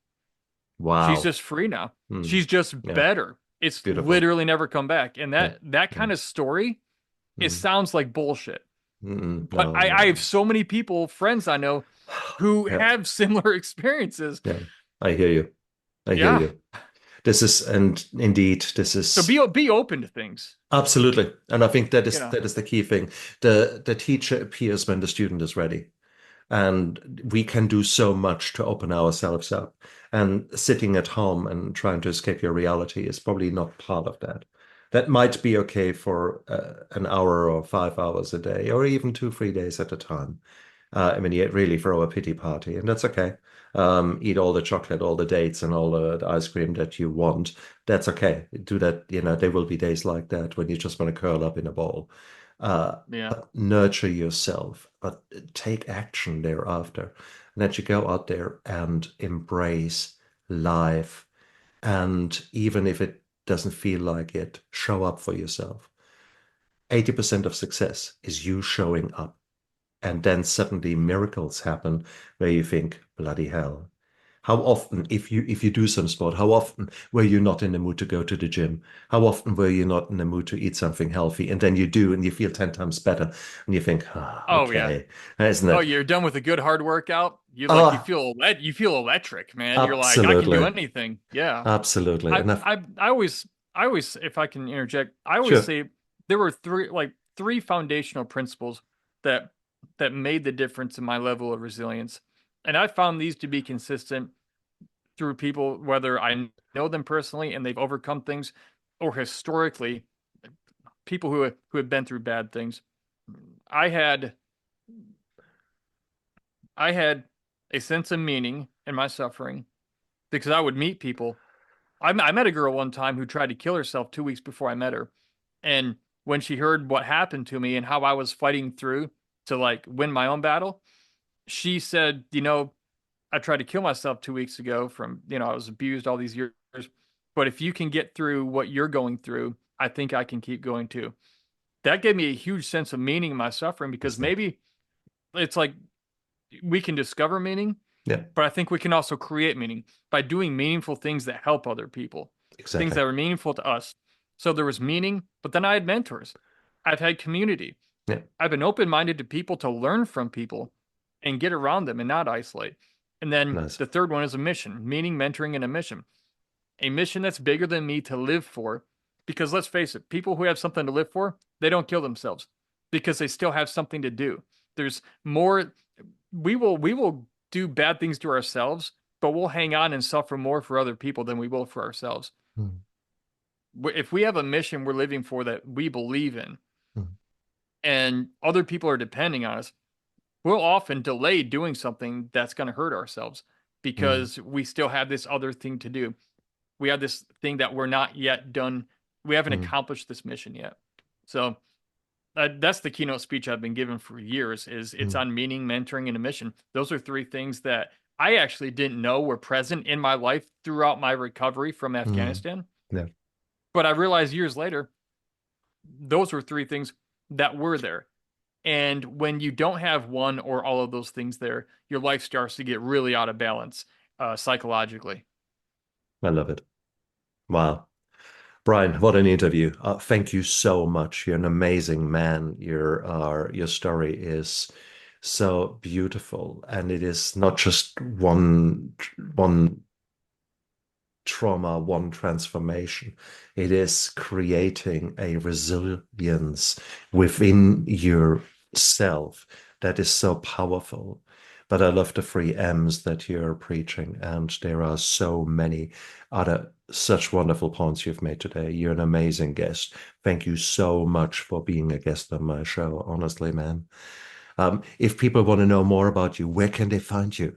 She's Wow. just free now. Mm. She's just Yeah. better. It's Beautiful. literally never come back. And Yeah. that kind of story, it Mm. sounds like bullshit. But No, I have no. so many people, friends I know, who Yeah, have similar experiences. yeah. I hear you. I hear Yeah. you. This is, and indeed, this So is be open to things. absolutely. And I think You know. that is the key thing. The teacher appears when the student is ready. And we can do so much to open ourselves up. And sitting at home and trying to escape your reality is probably not part of that. That might be okay for an hour or 5 hours a day, or even 2, 3 days at a time. I mean, you really throw a pity party, and that's okay. Eat all the chocolate, all the dates, and all the ice cream that you want. That's okay. Do that. There will be days like that when you just want to curl up in a ball. Yeah. But nurture yourself, but take action thereafter. And that you go out there and embrace life. And even if it doesn't feel like it, show up for yourself. 80% of success is you showing up. And then suddenly miracles happen where you think, bloody hell. How often, if you do some sport, how often were you not in the mood to go to the gym? How often were you not in the mood to eat something healthy? And then you do, and you feel 10 times better, and you think, Oh yeah. okay, isn't Oh, it? you're done with a good hard workout. Ah, You feel electric, man. You're like, I can do absolutely, anything. Yeah. absolutely. I And I've, I I always if I can interject, I always sure, say there were three foundational principles that made the difference in my level of resilience. And I found these to be consistent through people, whether I know them personally and they've overcome things, or historically people who have been through bad things. I had I had a sense of meaning in my suffering because I would meet people. I met a girl one time who tried to kill herself 2 weeks before I met her. And when she heard what happened to me and how I was fighting through to like win my own battle, she said, I tried to kill myself 2 weeks ago from, I was abused all these years. But if you can get through what you're going through, I think I can keep going too. That gave me a huge sense of meaning in my suffering because isn't it? maybe it's like we can discover meaning, Yeah, but I think we can also create meaning by doing meaningful things that help other people, things exactly. that are meaningful to us. So there was meaning, but then I had mentors. I've had community. Yeah, I've been open minded to people to learn from people and get around them and not isolate. And then nice. the third one is a mission, meaning, mentoring, and a mission. A mission that's bigger than me to live for. Because let's face it, people who have something to live for, they don't kill themselves because they still have something to do. There's more. We will do bad things to ourselves, but we'll hang on and suffer more for other people than we will for ourselves. Mm, If we have a mission we're living for that we believe in mm, and other people are depending on us, we'll often delay doing something that's going to hurt ourselves mm, because we still have this other thing to do. We have this thing that we're not yet done. We haven't mm, accomplished this mission yet. So that's the keynote speech I've been given for years. Is it's mm, on meaning, mentoring, and a mission. Those are three things that I actually didn't know were present in my life throughout my recovery from mm. Afghanistan. Yeah, But I realized years later, those were three things that were there. And when you don't have one or all of those things there, your life starts to get really out of balance psychologically. I love it. Wow. Brian, what an interview. Thank you so much. You're an amazing man. Your story is so beautiful. And it is not just one trauma, one transformation. It is creating a resilience within yourself that is so powerful. But I love the three M's that you're preaching, and there are so many other such wonderful points you've made today. You're an amazing guest. Thank you so much for being a guest on my show. Honestly, man. If people want to know more about you, where can they find you?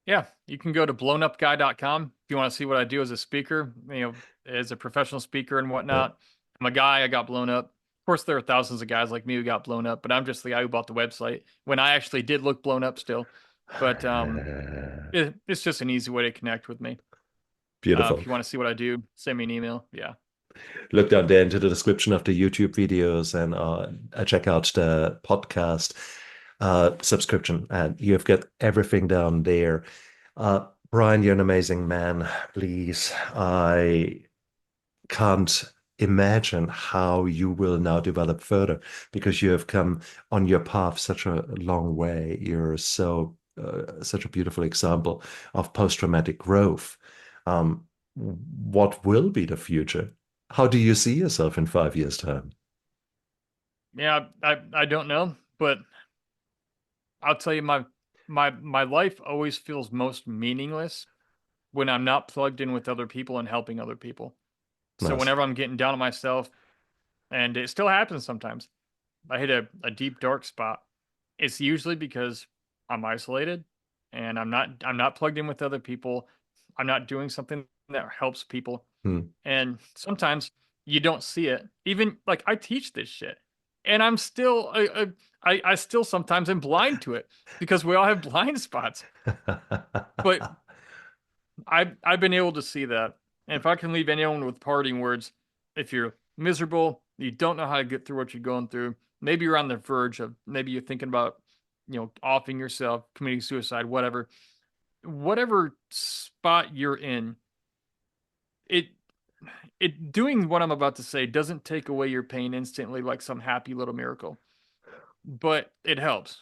Yeah, you can go to blownupguy.com if you want to see what I do as a speaker, as a professional speaker and Yeah. whatnot. I'm a guy, I got blown up. Of course, there are thousands of guys like me who got blown up, but I'm just the guy who bought the website when I actually did look blown up still. But it's just an easy way to connect with me. If Beautiful. you want to see what I do, send me an email. Yeah. Look down there into the description of the YouTube videos and check out the podcast subscription. And you've got everything down there. Brian, you're an amazing man. Please, I can't imagine how you will now develop further because you have come on your path such a long way. You're such a beautiful example of post-traumatic growth. What will be the future? How do you see yourself in 5 years' time? Yeah, I don't know, but I'll tell you my life always feels most meaningless when I'm not plugged in with other people and helping other people. So Nice. whenever I'm getting down on myself, and it still happens sometimes, I hit a deep dark spot. It's usually because I'm isolated and I'm not plugged in with other people. I'm not doing something that helps people. Hmm. And sometimes you don't see it. Even like I teach this shit, and I'm still I still sometimes am blind to it because we all have blind spots. But I've been able to see that. And if I can leave anyone with parting words, if you're miserable, you don't know how to get through what you're going through, maybe you're on the verge of, maybe you're thinking about, offing yourself, committing suicide, whatever spot you're in, it doing what I'm about to say doesn't take away your pain instantly like some happy little miracle, but it helps.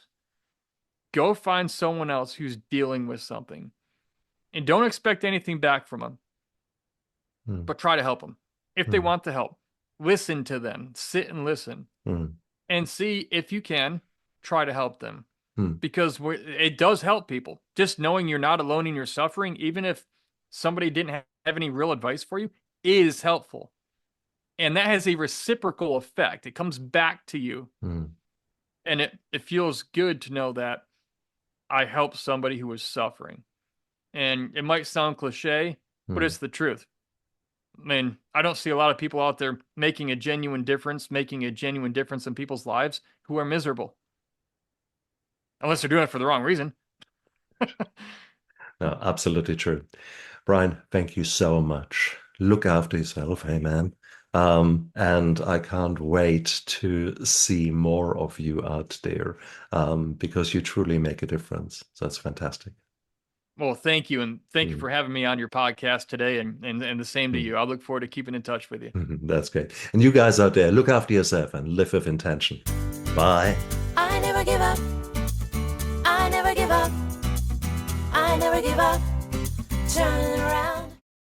Go find someone else who's dealing with something and don't expect anything back from them, Hmm. but try to help them. If they Hmm. want to help, listen to them, sit and listen, Hmm. and see if you can try to help them. Hmm. Because it does help people. Just knowing you're not alone in your suffering, even if somebody didn't have any real advice for you, is helpful. And that has a reciprocal effect. It comes back to you. Hmm. And it feels good to know that I helped somebody who was suffering. And it might sound cliche, but Hmm. it's the truth. I mean, I don't see a lot of people out there making a genuine difference in people's lives who are miserable. Unless they're doing it for the wrong reason. No, absolutely true. Brian, thank you so much. Look after yourself, hey man. And I can't wait to see more of you out there because you truly make a difference. So that's fantastic. Well, thank you. And thank you Mm, for having me on your podcast today. And the same to mm, you. I look forward to keeping in touch with you. That's great. And you guys out there, look after yourself and live with intention. Bye. I never give up. I never give up. I never give up. Turn around.